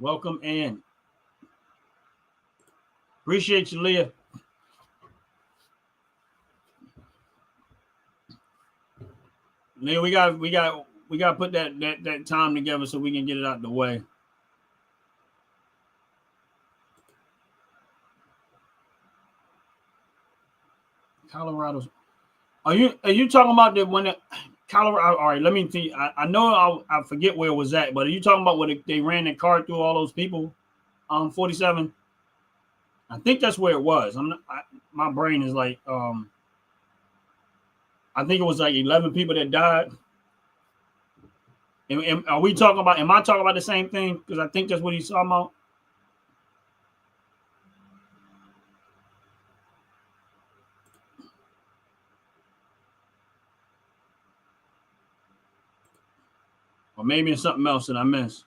Welcome in. Appreciate you, Leah. Leah, we got to put that time together so we can get it out the way. Colorado's. Are you talking about the one that Colorado? All right, let me see. I know I forget where it was at, but are you talking about when they ran the car through all those people? 47. I think that's where it was. My brain is like I think it was like 11 people that died. And are we talking about? Am I talking about the same thing? Because I think that's what he's talking about. Or maybe it's something else that I missed.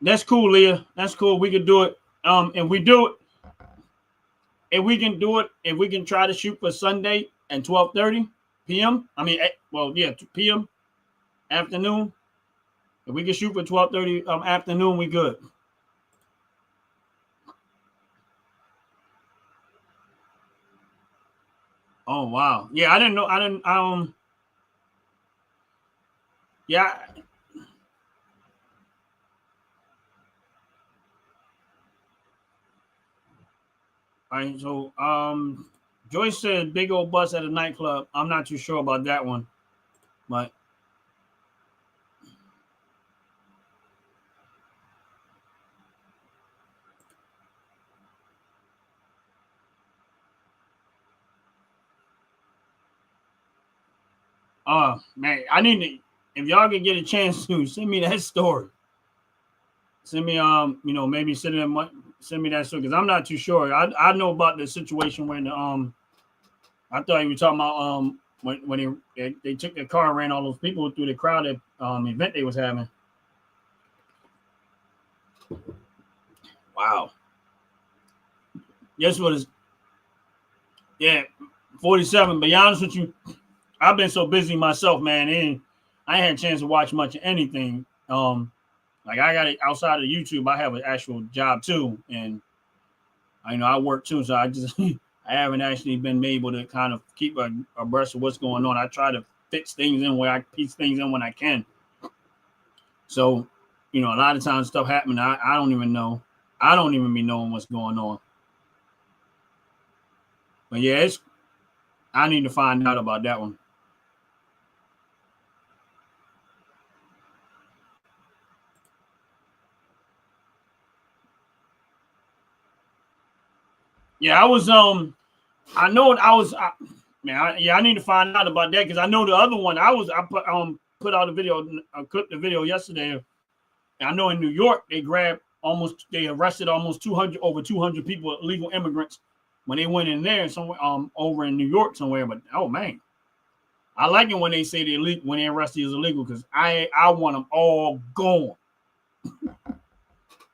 That's cool, Leah. That's cool. We can do it. And we do it. If we can do it, if we can try to shoot for Sunday at 12:30 p.m. I mean, well, yeah, 2 p.m. afternoon. If we can shoot for 12:30 afternoon, we good. Oh wow. Yeah, I didn't know. Yeah. All right, so Joyce said big old bus at a nightclub. I'm not too sure about that one, but man, I need to, if y'all can get a chance to send me that story. Send me maybe send me that story because I'm not too sure. I know about the situation when I thought you were talking about when they took the car and ran all those people through the crowded event they was having. Wow. Guess what is? Yeah, 47. But be honest with you, I've been so busy myself, man, and I ain't had a chance to watch much of anything. Like I got it outside of YouTube. I have an actual job too, and I work too. So I just I haven't actually been able to kind of keep abreast of what's going on. I try to fix things in where I piece things in when I can. So, a lot of times stuff happening. I don't even know. I don't even be knowing what's going on. But yeah, I need to find out about that one. Yeah, I was I know I was I need to find out about that because I know the other one I put out a video, I clipped the video yesterday. I know in New York they arrested almost 200 people, illegal immigrants, when they went in there somewhere over in New York somewhere. But oh man, I like it when they say when they arrest you is illegal because I want them all gone.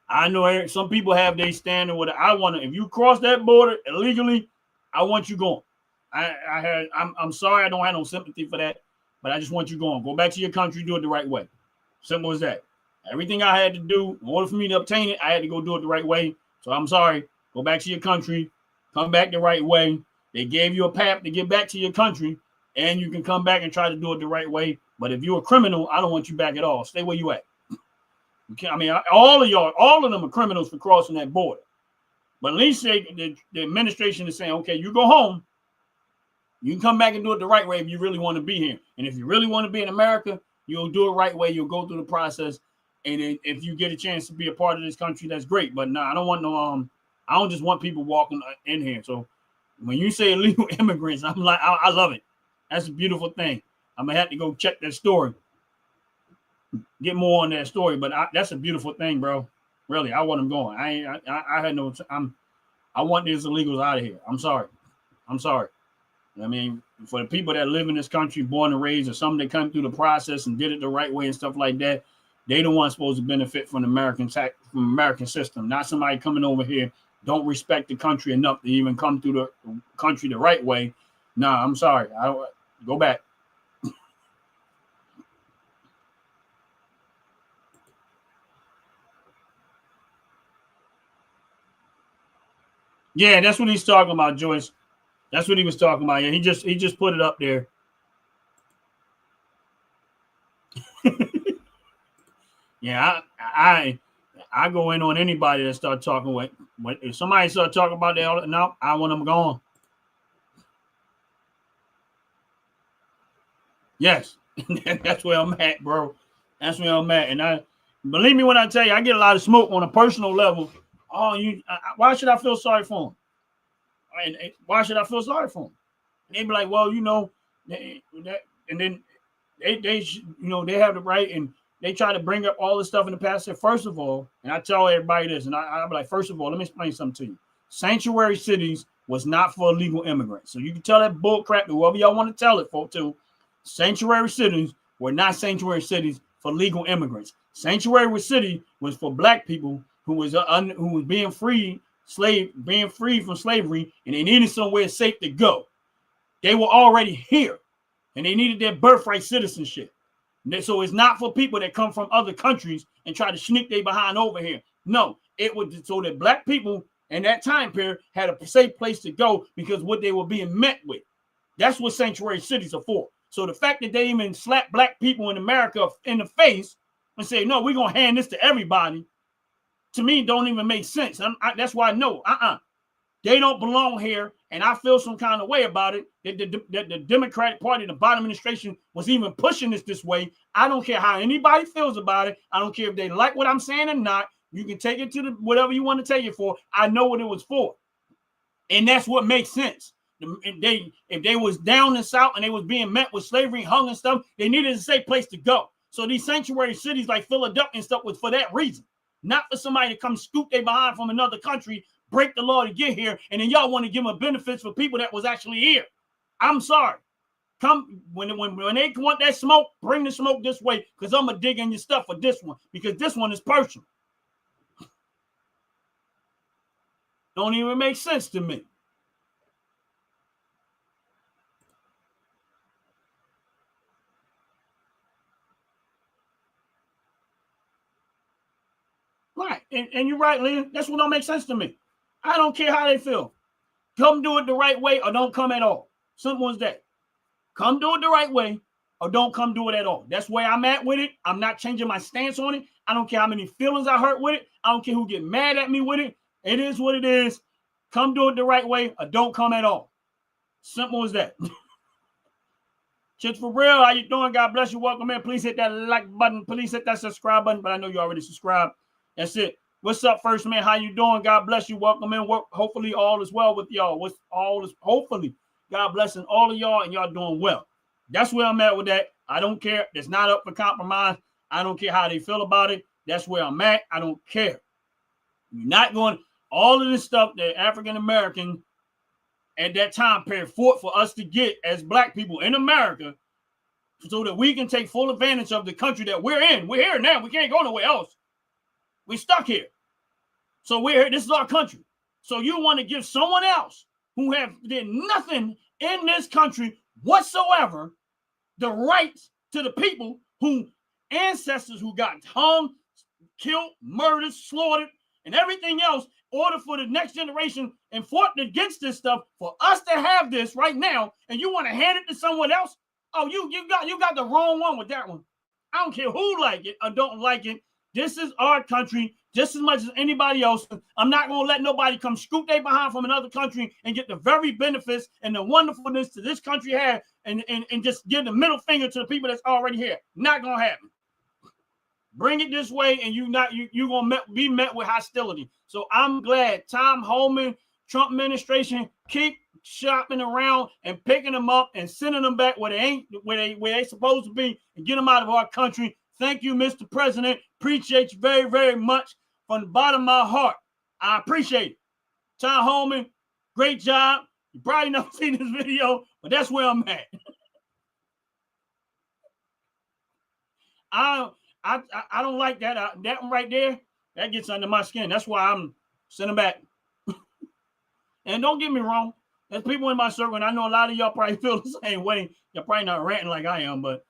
I know some people have their standard with it. I want to. If you cross that border illegally, I want you gone. I'm sorry, I don't have no sympathy for that, but I just want you gone. Go back to your country, do it the right way. Simple as that. Everything I had to do in order for me to obtain it, I had to go do it the right way. So I'm sorry. Go back to your country. Come back the right way. They gave you a path to get back to your country, and you can come back and try to do it the right way. But if you're a criminal, I don't want you back at all. Stay where you at. All of them are criminals for crossing that border. But at least the administration is saying, okay, you go home. You can come back and do it the right way if you really want to be here. And if you really want to be in America, you'll do it right way. You'll go through the process. And if you get a chance to be a part of this country, that's great. But no, I don't want no I don't just want people walking in here. So when you say illegal immigrants, I'm like, I love it. That's a beautiful thing. I'm gonna have to go check that story, get more on that story. But that's a beautiful thing, bro. Really, I want them going. I had no. I want these illegals out of here. I'm sorry. I'm sorry. I mean, for the people that live in this country, born and raised, or some that come through the process and did it the right way and stuff like that, they the ones supposed to benefit from the American system, not somebody coming over here don't respect the country enough to even come through the country the right way. Nah, I'm sorry. I go back. Yeah, that's what he's talking about, Joyce. That's what he was talking about. Yeah, he just put it up there. Yeah, I go in on anybody that start talking with. If somebody start talking about that, no, I want them gone. Yes, that's where I'm at, bro. That's where I'm at, and I believe me when I tell you, I get a lot of smoke on a personal level. Oh, why should I feel sorry for him? And why should I feel sorry for him? And they be like, well, and then they have the right, and they try to bring up all this stuff in the past. First of all, and I tell everybody this, and I'm like, first of all, let me explain something to you. Sanctuary cities was not for illegal immigrants. So you can tell that bull crap to whoever y'all want to tell it for to. Sanctuary cities were not sanctuary cities for legal immigrants. Sanctuary city was for black people who was being free from slavery, and they needed somewhere safe to go. They were already here, and they needed their birthright citizenship. So it's not for people that come from other countries and try to sneak their behind over here. No, it was so that black people in that time period had a safe place to go because what they were being met with. That's what sanctuary cities are for. So the fact that they even slap black people in America in the face and say, no, we're going to hand this to everybody, to me, don't even make sense. That's why I know, they don't belong here, and I feel some kind of way about it. That the Democratic Party, the Biden administration, was even pushing this way. I don't care how anybody feels about it. I don't care if they like what I'm saying or not. You can take it to whatever you want to take it for. I know what it was for, and that's what makes sense. If they was down in the South and they was being met with slavery, hung and stuff, they needed a safe place to go. So these sanctuary cities like Philadelphia and stuff was for that reason, not for somebody to come scoop their behind from another country, break the law to get here, and then y'all want to give them benefits for people that was actually here. I'm sorry. Come when they want that smoke, bring the smoke this way, because I'm gonna dig in your stuff for this one, because this one is personal. Don't even make sense to me. and you're right, Leah. That's what don't make sense to me. I don't care how they feel. Come do it the right way or don't come at all. Simple as that. Come do it the right way or don't come do it at all. That's where I'm at with it. I'm not changing my stance on it. I don't care how many feelings I hurt with it. I don't care who get mad at me with it. It is what it is. Come do it the right way or don't come at all. Simple as that. Chits for real. How you doing? God bless you. Welcome in. Please hit that like button. Please hit that subscribe button. But I know you already subscribed. That's it. What's up, First Man? How you doing? God bless you. Welcome in. Hopefully all is well with y'all. Hopefully God blessing all of y'all and y'all doing well. That's where I'm at with that. I don't care. It's not up for compromise. I don't care how they feel about it. That's where I'm at. I don't care. You're not going all of this stuff that African American at that time period fought for us to get as black people in America so that we can take full advantage of the country that we're in. We're here now. We can't go nowhere else. We're stuck here. So we're here. This is our country. So you want to give someone else who have did nothing in this country whatsoever the rights to the people who ancestors who got hung, killed, murdered, slaughtered, and everything else in order for the next generation and fought against this stuff for us to have this right now, and you want to hand it to someone else? Oh, you got the wrong one with that one. I don't care who like it or don't like it. This is our country just as much as anybody else. I'm not going to let nobody come scoop their behind from another country and get the very benefits and the wonderfulness that this country had and just give the middle finger to the people that's already here. Not going to happen. Bring it this way and you're going to be met with hostility. So I'm glad Tom Homan, Trump administration, keep shopping around and picking them up and sending them back where they supposed to be and get them out of our country. Thank you, Mr. President. Appreciate you very, very much from the bottom of my heart. I appreciate it. Tom Homan, great job. You probably never seen this video, but that's where I'm at. I don't like that. That one right there, that gets under my skin. That's why I'm sending back. And don't get me wrong. There's people in my circle, and I know a lot of y'all probably feel the same way. You're probably not ranting like I am, but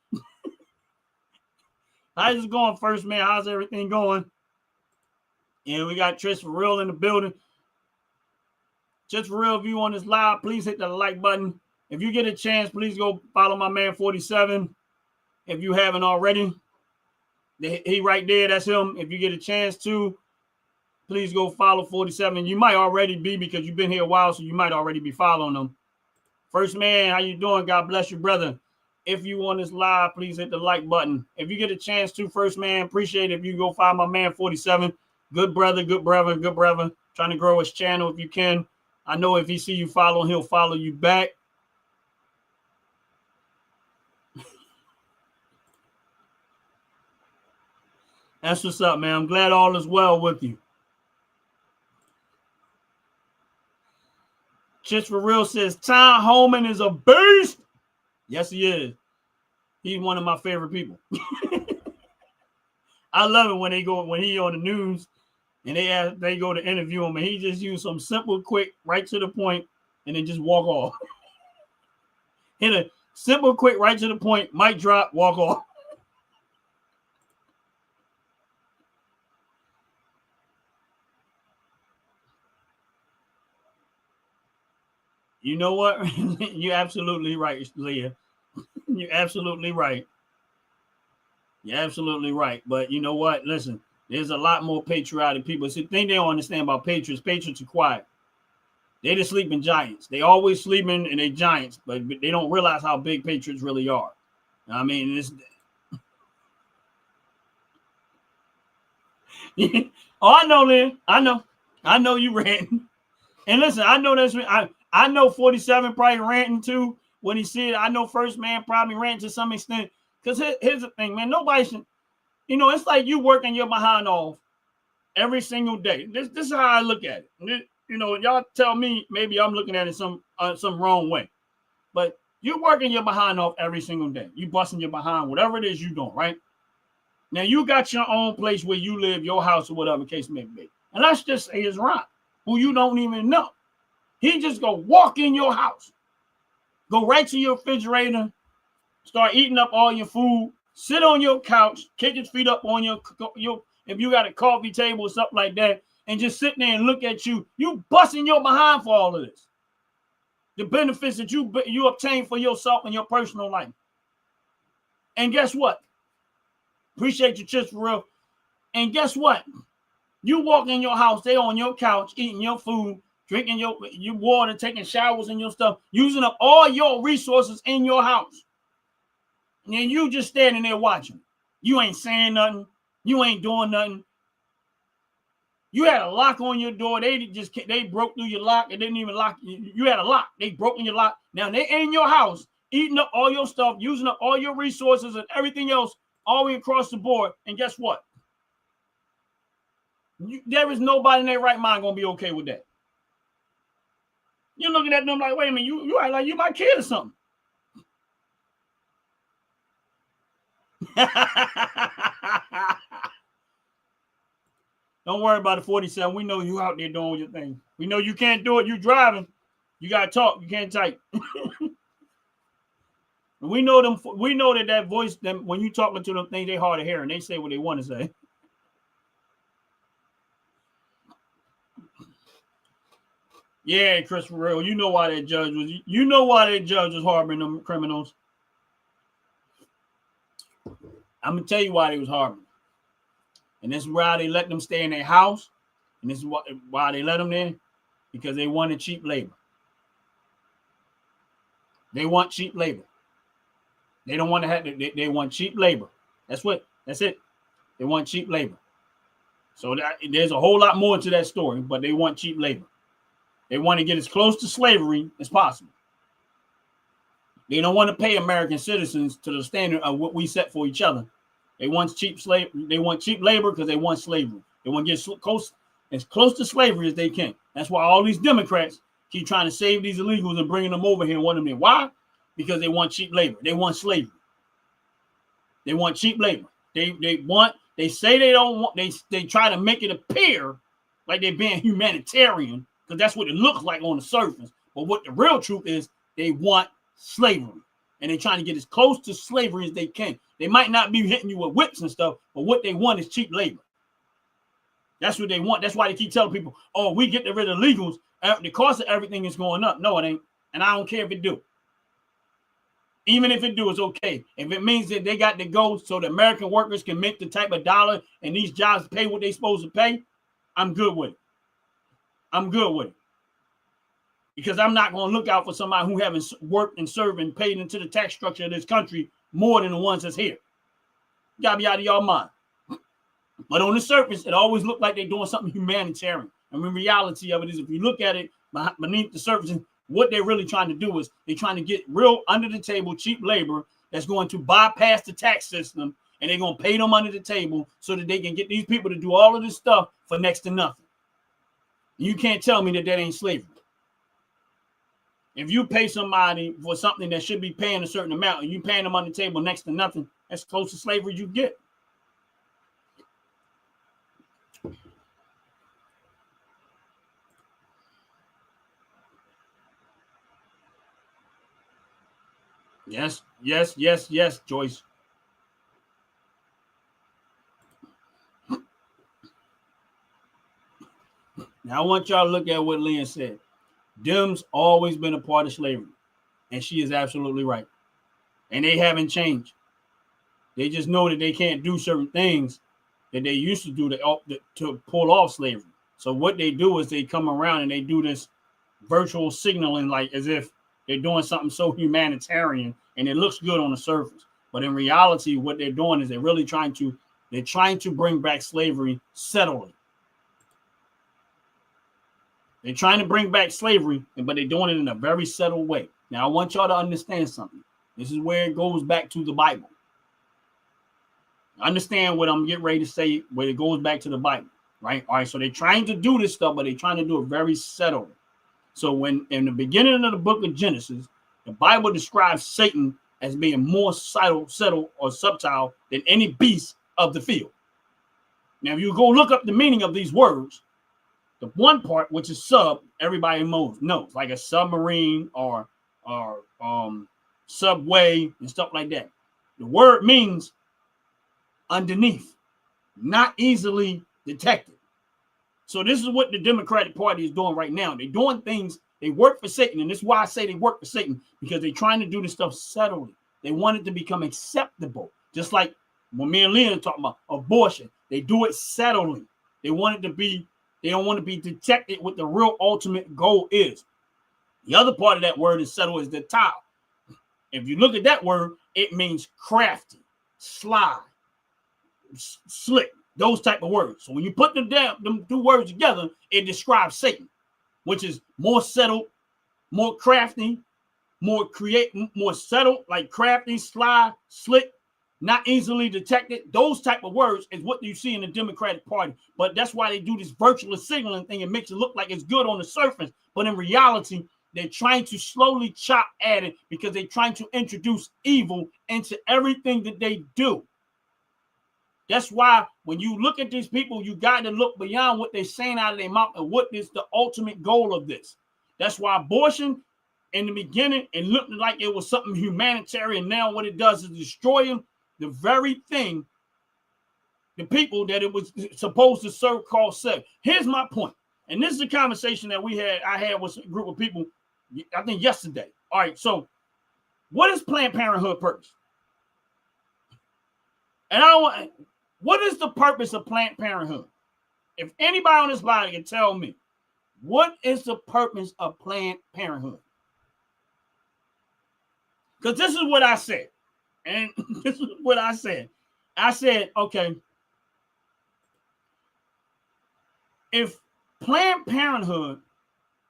how's it going, First Man? How's everything going? And we got Trish for real in the building. Just for real, if you on this live, please hit the like button. If you get a chance, please go follow my man 47. If you haven't already, he right there. That's him. If you get a chance to, please go follow 47. You might already be because you've been here a while, so you might already be following them. First Man, how you doing? God bless you, brother. If you on this live, please hit the like button. If you get a chance to, First Man, appreciate it if you go follow my man 47. Good brother, good brother, good brother. Trying to grow his channel if you can. I know if he see you following, he'll follow you back. That's what's up, man. I'm glad all is well with you. Just for real says Tom Homan is a beast. Yes, he is. He's one of my favorite people. I love it when he on the news and they go to interview him and he just use some simple, quick, right to the point, and then just walk off. Hit a simple, quick, right to the point, mic drop, walk off. You know what? You're absolutely right, Leah. You're absolutely right. You're absolutely right. But you know what? Listen, there's a lot more patriotic people. See, the thing they don't understand about patriots are quiet. They the sleeping giants. They always sleeping and they giants, but they don't realize how big patriots really are. I mean, it's oh, I know, Lynn. I know you ranting. And listen, I know that's I know 47 probably ranting too when he said. I know First Man probably ranting to some extent. Because here's the thing, man. Nobody should, it's like you working your behind off every single day. This is how I look at it. Y'all tell me maybe I'm looking at it some wrong way. But you're working your behind off every single day. You busting your behind, whatever it is you doing, right? Now you got your own place where you live, your house or whatever case may be. And let's just say it's Ron, who you don't even know. He just go walk in your house, go right to your refrigerator, start eating up all your food, sit on your couch, kick his feet up on your if you got a coffee table or something like that, and just sitting there and look at you, you busting your behind for all of this. The benefits that you obtain for yourself and your personal life. And guess what? Appreciate you, Chips, for real. And guess what? You walk in your house, they on your couch, eating your food, drinking your water, taking showers and your stuff, using up all your resources in your house. And then you just standing there watching. You ain't saying nothing. You ain't doing nothing. You had a lock on your door. They broke through your lock. It didn't even lock. You had a lock. They broke in your lock. Now they in your house, eating up all your stuff, using up all your resources and everything else all the way across the board. And guess what? There is nobody in their right mind going to be okay with that. You're looking at them like, wait a minute, you act like you my kid or something. Don't worry about the 47. We know you out there doing your thing. We know you can't do it. You driving. You got to talk. You can't type. We know them. We know that voice, them when you talking to them things, they hard of hearing. They say what they want to say. Yeah, Chris, for real. You know why that judge was. You know why that judge was harboring them criminals. I'm gonna tell you why they was harboring. And this is why they let them stay in their house. And this is why they let them there. Because they wanted cheap labor. They want cheap labor. They don't want to have to, they want cheap labor. That's it. They want cheap labor. So there's a whole lot more to that story, but they want cheap labor. They want to get as close to slavery as possible. They don't want to pay American citizens to the standard of what we set for each other. They want cheap labor because they want slavery. They want to get as close to slavery as they can. That's why all these Democrats keep trying to save these illegals and bringing them over here and want them there. Why? Because they want cheap labor. They want slavery. They want cheap labor. They say they don't want, they try to make it appear like they're being humanitarian because that's what it looks like on the surface. But what the real truth is, they want slavery. And they're trying to get as close to slavery as they can. They might not be hitting you with whips and stuff, but what they want is cheap labor. That's what they want. That's why they keep telling people, oh, we get rid of illegals. The cost of everything is going up. No, it ain't. And I don't care if it do. Even if it do, it's okay. If it means that they got to go so the American workers can make the type of dollar and these jobs pay what they're supposed to pay, I'm good with it. I'm good with it. Because I'm not going to look out for somebody who haven't worked and served and paid into the tax structure of this country more than the ones that's here. You got to be out of your mind. But on the surface, it always looked like they're doing something humanitarian. And the reality of it is, if you look at it beneath the surface, what they're really trying to do is they're trying to get real under the table cheap labor that's going to bypass the tax system, and they're going to pay them under the table so that they can get these people to do all of this stuff for next to nothing. You can't tell me that ain't slavery. If you pay somebody for something that should be paying a certain amount and you paying them on the table next to nothing, that's close to slavery you get. Yes, Joyce. Now I want y'all to look at what Lynn said. Dems always been a part of slavery. And she is absolutely right. And they haven't changed. They just know that they can't do certain things that they used to do to pull off slavery. So what they do is they come around and they do this virtual signaling like as if they're doing something so humanitarian and it looks good on the surface. But in reality, what they're doing is they're trying to bring back slavery subtly. They're trying to bring back slavery, but they're doing it in a very subtle way. Now, I want y'all to understand something. This is where it goes back to the Bible. Understand what I'm getting ready to say, where it goes back to the Bible, right? All right, so they're trying to do this stuff, but they're trying to do it very subtly. So when in the beginning of the book of Genesis, the Bible describes Satan as being more subtle or subtle than any beast of the field. Now, if you go look up the meaning of these words, the one part, which is sub, everybody knows, like a submarine or subway and stuff like that. The word means underneath. not easily detected. So this is what the Democratic Party is doing right now. They're doing things, they work for Satan. And this is why I say they work for Satan, because they're trying to do this stuff subtly. They want it to become acceptable. Just like when me and Leon talking about abortion, they do it subtly. They want it to be, they don't want to be detected what the real ultimate goal is. The other part of that word is subtle is the tau. If you look at that word, it means crafty, sly, slick, those type of words. So when you put them two words together, it describes Satan, which is more settled, more crafty, more settled, like crafty, sly, slick, not easily detected. Those type of words is what you see in the Democratic Party. But that's why they do this virtual signaling thing. It makes it look like it's good on the surface, but in reality, they're trying to slowly chop at it because they're trying to introduce evil into everything that they do. That's why when you look at these people, you got to look beyond what they're saying out of their mouth and what is the ultimate goal of this. That's why abortion in the beginning, it looked like it was something humanitarian. Now what it does is destroying the very thing, the people that it was supposed to serve, called serve. Here's my point. And this is a conversation that I had with a group of people, I think yesterday. All right, so what is Planned Parenthood purpose? And what is the purpose of Planned Parenthood? If anybody on this line can tell me, what is the purpose of Planned Parenthood? Because this is what I said. And this is what I said. I said, okay, if Planned Parenthood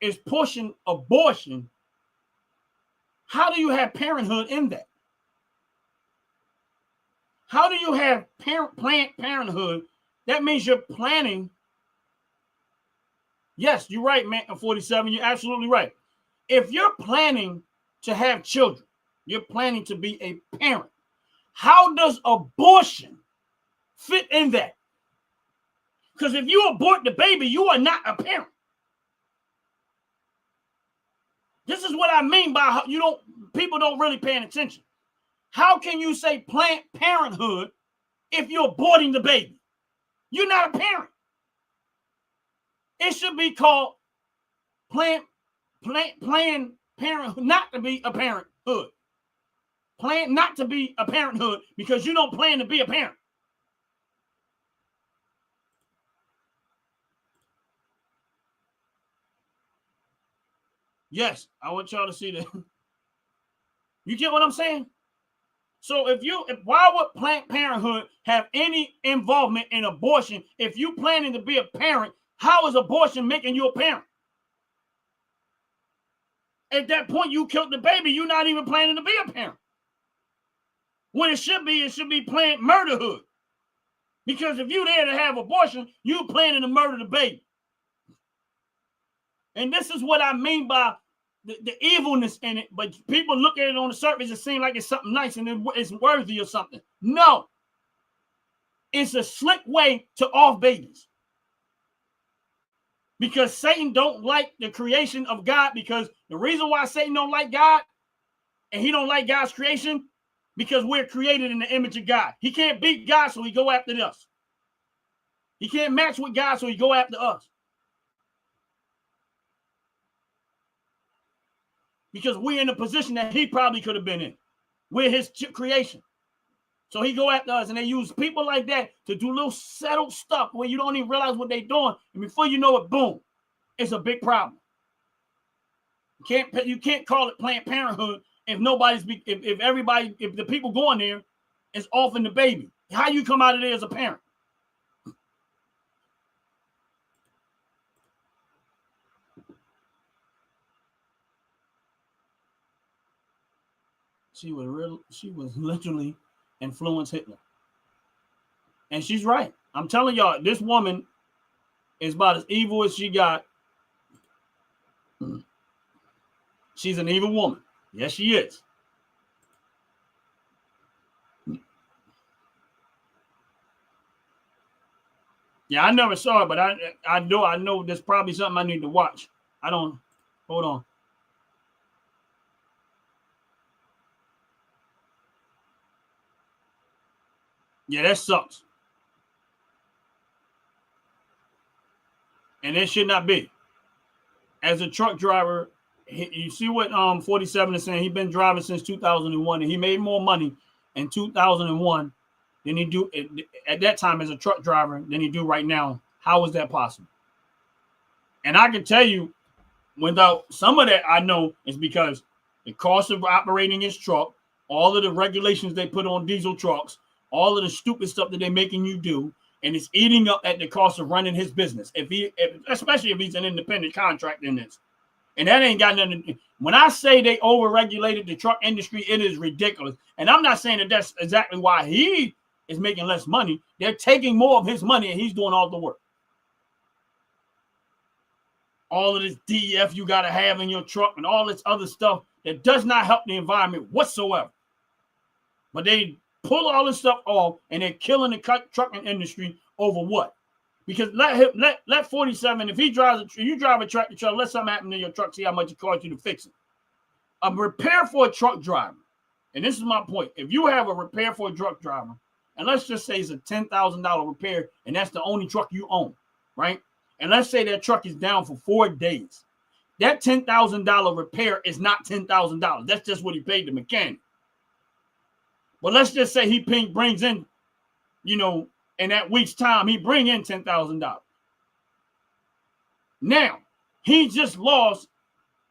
is pushing abortion, how do you have parenthood in that? How do you have Planned Parenthood? That means you're planning. Yes, you're right, man. 47, you're absolutely right. If you're planning to have children, you're planning to be a parent. How does abortion fit in that? Because if you abort the baby, you are not a parent. This is what I mean by how people don't really pay attention. How can you say Planned Parenthood if you're aborting the baby? You're not a parent. It should be called Planned Parenthood, not to be a parenthood. Plan not to be a parenthood because you don't plan to be a parent. Yes, I want y'all to see that. You get what I'm saying? So why would Planned Parenthood have any involvement in abortion if you planning to be a parent? How is abortion making you a parent? At that point, you killed the baby. You're not even planning to be a parent. When it should be Planned Murderhood. Because if you're there to have abortion, you planning to murder the baby. And this is what I mean by the evilness in it. But people look at it on the surface and seem like it's something nice and it's worthy or something. No. It's a slick way to off babies. Because Satan don't like the creation of God. Because the reason why Satan don't like God and he don't like God's creation, because we're created in the image of God. He can't beat God, so he go after us. He can't match with God, so he go after us. Because we're in a position that he probably could have been in. We're his creation. So he go after us, and they use people like that to do little settled stuff where you don't even realize what they're doing. And before you know it, boom, it's a big problem. You can't call it Planned Parenthood if if the people going there is offing the baby. How you come out of there as a parent? She was literally influenced Hitler. And she's right. I'm telling y'all, this woman is about as evil as she got. She's an evil woman. Yes, she is. Yeah, I never saw it, but I know there's probably something I need to watch. Hold on. Yeah, that sucks. And it should not be. As a truck driver, you see what 47 is saying. He's been driving since 2001, and he made more money in 2001 than he do at that time as a truck driver than he do right now. How is that possible? And I can tell you, without some of that, I know is because the cost of operating his truck, all of the regulations they put on diesel trucks, all of the stupid stuff that they're making you do, and it's eating up at the cost of running his business. Especially if he's an independent contractor in this. And that ain't got nothing to do. When I say they overregulated the truck industry, it is ridiculous. And I'm not saying that that's exactly why he is making less money. They're taking more of his money and he's doing all the work. All of this DEF you got to have in your truck and all this other stuff that does not help the environment whatsoever. But they pull all this stuff off and they're killing the trucking industry over what? Because let 47, if he drives you drive a tractor truck, let something happen to your truck, see how much it costs you to fix it. A repair for a truck driver, and this is my point. If you have a repair for a truck driver, and let's just say it's a $10,000 repair, and that's the only truck you own, right? And let's say that truck is down for 4 days. That $10,000 repair is not $10,000. That's just what he paid the mechanic. But let's just say he brings in, in that week's time, he bring in $10,000. Now, he just lost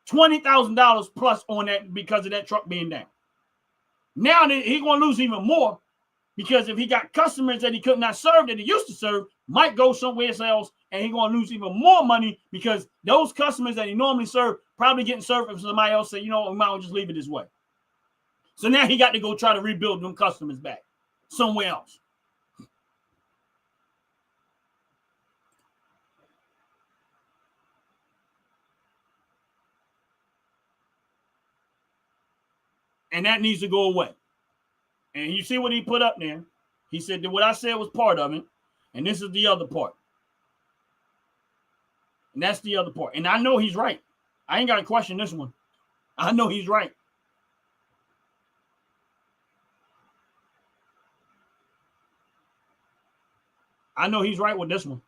$20,000 plus on that because of that truck being down. Now he's going to lose even more because if he got customers that he could not serve that he used to serve, might go somewhere else, and he's going to lose even more money because those customers that he normally serve probably getting served from somebody else say, we might as well just leave it this way. So now he got to go try to rebuild them customers back somewhere else. And that needs to go away. And you see what he put up there? He said that what I said was part of it, and this is the other part. And that's the other part. And I know he's right. I ain't got to question this one. I know he's right. I know he's right with this one.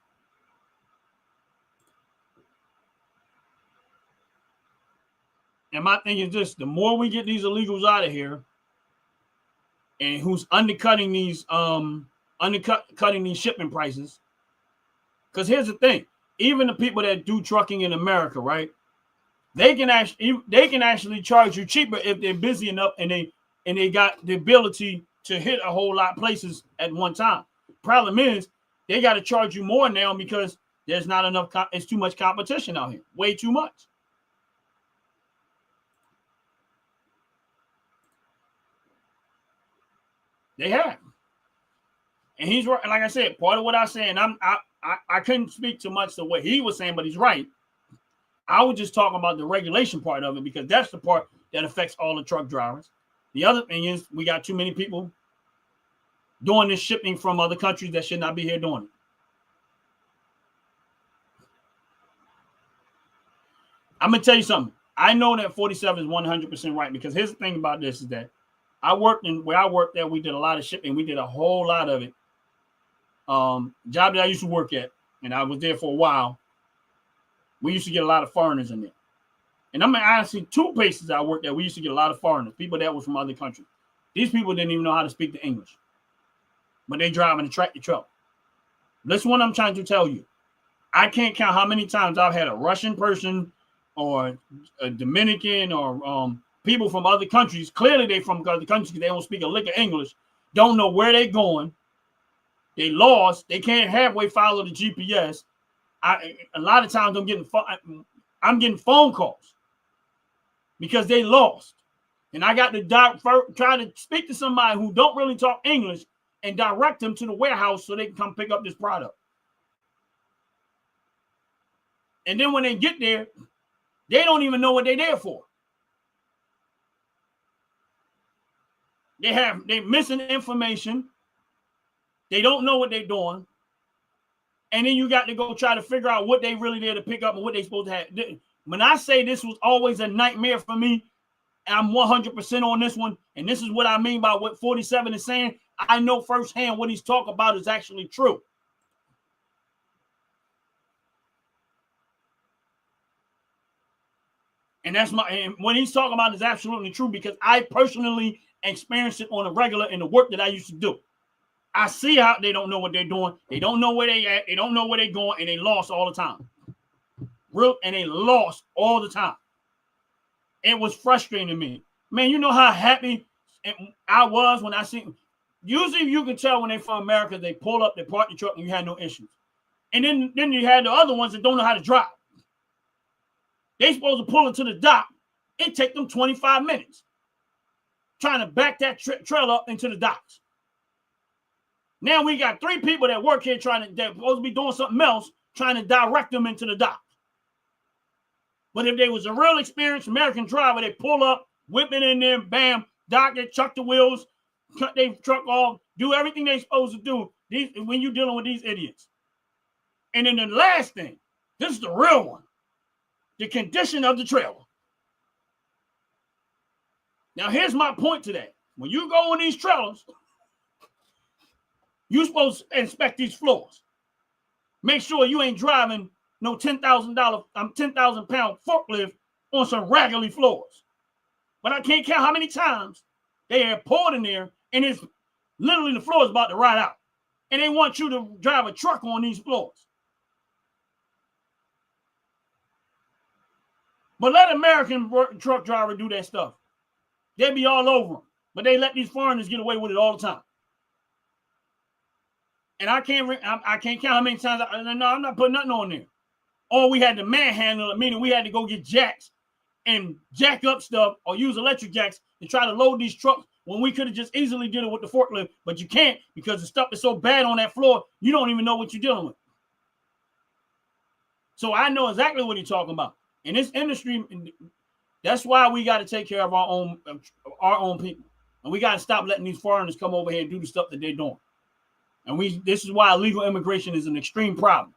And my thing is this: the more we get these illegals out of here, and who's undercutting these shipping prices, because here's the thing: even the people that do trucking in America, right? They can actually charge you cheaper if they're busy enough and they got the ability to hit a whole lot of places at one time. Problem is, they got to charge you more now because there's not enough. It's too much competition out here. Way too much. They have. And he's right. Like I said, part of what I said, and I couldn't speak too much to what he was saying, but he's right. I was just talking about the regulation part of it because that's the part that affects all the truck drivers. The other thing is we got too many people doing this shipping from other countries that should not be here doing it. I'm going to tell you something. I know that 47 is 100% right because here's the thing about this is that where I worked there, we did a lot of shipping. We did a whole lot of it. Job that I used to work at, and I was there for a while. We used to get a lot of foreigners in there. And I'm honestly, 2 places I worked at, we used to get a lot of foreigners, people that were from other countries. These people didn't even know how to speak the English. But they driving a tractor truck. This one I'm trying to tell you. I can't count how many times I've had a Russian person or a Dominican or people from other countries. Clearly they from other countries because they don't speak a lick of English. Don't know where they're going. They lost. They can't halfway follow the GPS. A lot of times I'm getting phone calls because they lost. And I got to try to speak to somebody who don't really talk English and direct them to the warehouse so they can come pick up this product. And then when they get there, they don't even know what they're there for. They're missing information. They don't know what they're doing. And then you got to go try to figure out what they really there to pick up and what they're supposed to have. When I say this was always a nightmare for me, I'm 100% on this one. And this is what I mean by what 47 is saying. I know firsthand what he's talking about is actually true. And and what he's talking about is absolutely true, because I personally experienced it on a regular in the work that I used to do. I see how they don't know what they're doing. They don't know where they at. They don't know where they're going, and they lost all the time. And they lost all the time. It was frustrating to me. Man, you know how happy I was when I seen. Usually you can tell when they're from America, they pull up, they park the truck, and you had no issues. And then you had the other ones that don't know how to drive. They supposed to pull into the dock. It take them 25 minutes trying to back that trailer up into the docks. Now we got 3 people that work here they're supposed to be doing something else, trying to direct them into the dock. But if they was a real experienced American driver, they pull up, whip it in there, bam, dock it, chuck the wheels, cut their truck off, do everything they supposed to do when you're dealing with these idiots. And then the last thing, this is the real one, the condition of the trailer. Now, here's my point today. When you go in these trailers, you're supposed to inspect these floors. Make sure you ain't driving no $10,000 forklift on some raggedy floors. But I can't count how many times they have poured in there, and it's literally the floor is about to ride out. And they want you to drive a truck on these floors. But let American truck driver do that stuff. They be all over them. But they let these foreigners get away with it all the time. And I can't count how many times. I'm not putting nothing on there. Or we had to manhandle it, meaning we had to go get jacks and jack up stuff or use electric jacks to try to load these trucks when we could have just easily did it with the forklift. But you can't, because the stuff is so bad on that floor, you don't even know what you're dealing with. So I know exactly what he's talking about. In this industry, that's why we got to take care of our own people. And we got to stop letting these foreigners come over here and do the stuff that they're doing. And this is why illegal immigration is an extreme problem.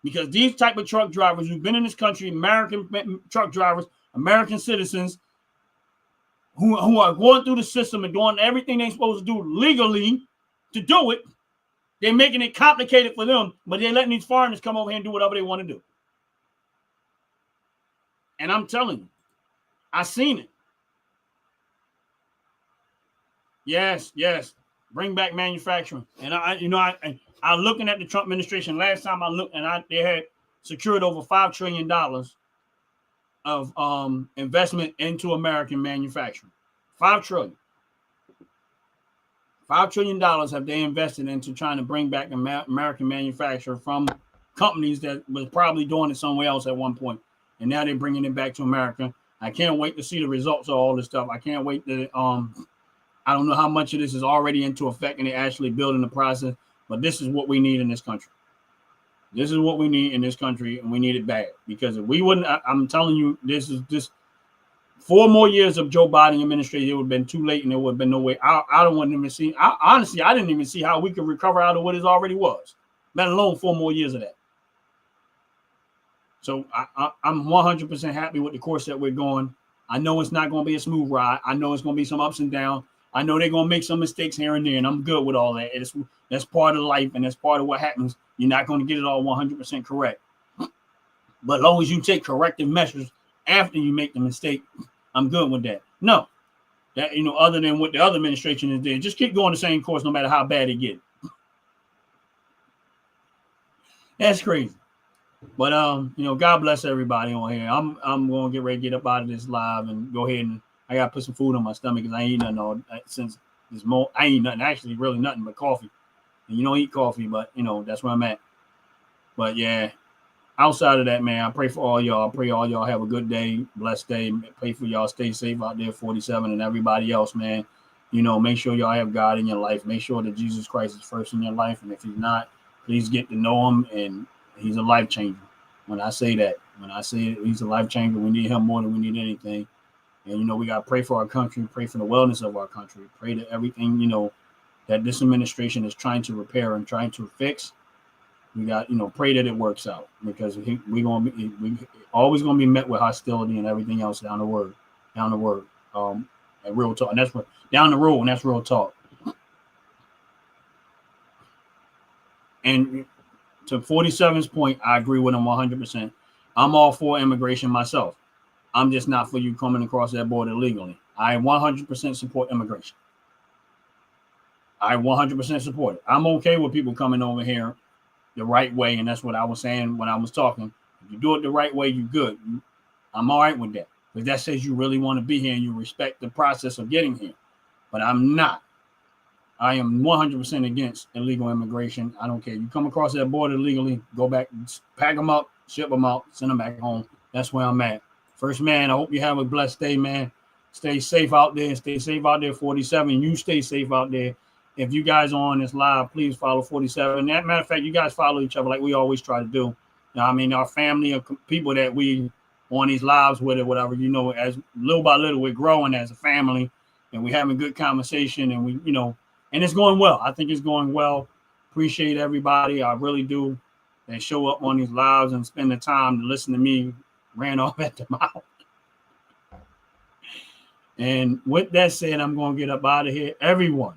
Because these type of truck drivers who've been in this country, American truck drivers, American citizens, who are going through the system and doing everything they're supposed to do legally to do it, they're making it complicated for them, but they're letting these foreigners come over here and do whatever they want to do. And I'm telling you, I seen it. Yes. Bring back manufacturing. And I looking at the Trump administration. Last time I looked, and they had secured over $5 trillion of investment into American manufacturing. $5 trillion. $5 trillion have they invested into trying to bring back American manufacture from companies that was probably doing it somewhere else at one point. And now they're bringing it back to America. I can't wait to see the results of all this stuff. I can't wait to, I don't know how much of this is already into effect and they're actually building the process, but this is what we need in this country. This is what we need in this country, and we need it bad. Because if we wouldn't, I'm telling you, this is just 4 more years of Joe Biden administration. It would have been too late, and there would have been no way. I don't want to even see. Honestly, I didn't even see how we could recover out of what it already was, let alone 4 more years of that. So I'm 100% happy with the course that we're going. I know it's not going to be a smooth ride. I know it's going to be some ups and downs. I know they're going to make some mistakes here and there, and I'm good with all that. That's part of life, and that's part of what happens. You're not going to get it all 100% correct. But as long as you take corrective measures after you make the mistake, I'm good with that. No, that other than what the other administration is doing, just keep going the same course no matter how bad it gets. That's crazy. But God bless everybody on here. I'm going to get ready to get up out of this live and go ahead, and I got to put some food on my stomach because I ain't eating nothing since this moment. I ain't eating nothing, actually, really nothing but coffee. And you don't eat coffee, but that's where I'm at. But yeah, outside of that, man, I pray for all y'all. I pray all y'all have a good day, blessed day. Pray for y'all stay safe out there, 47, and everybody else, man. Make sure y'all have God in your life. Make sure that Jesus Christ is first in your life, and if he's not, please get to know him. And he's a life changer. When I say he's a life changer, we need him more than we need anything. And we got to pray for our country, pray for the wellness of our country, pray that everything that this administration is trying to repair and trying to fix. We got pray that it works out, because we always gonna be met with hostility and everything else down the road, and real talk. And that's what down the road, and that's real talk. And to 47's point, I agree with him 100%. I'm all for immigration myself. I'm just not for you coming across that border illegally. I 100% support immigration. I 100% support it. I'm okay with people coming over here the right way, and that's what I was saying when I was talking. If you do it the right way, you're good. I'm all right with that. Because that says you really want to be here and you respect the process of getting here. But I'm not. I am 100% against illegal immigration. I don't care. You come across that border illegally, go back, pack them up, ship them out, send them back home. That's where I'm at. First man, I hope you have a blessed day, man. Stay safe out there. Stay safe out there, 47. You stay safe out there. If you guys are on this live, please follow 47. As a matter of fact, you guys follow each other like we always try to do. You know, I mean, our family of people that we on these lives with or whatever, you know, as little by little, we're growing as a family and we're having good conversation and we, you know, and it's going well. I think it's going well. Appreciate everybody. I really do. They show up on these lives and spend the time to listen to me ran off at the mouth. And with that said, I'm going to get up out of here. Everyone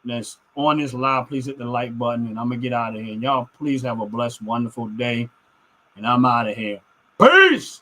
that's on this live, please hit the like button and I'm going to get out of here. Y'all, please have a blessed, wonderful day. And I'm out of here. Peace.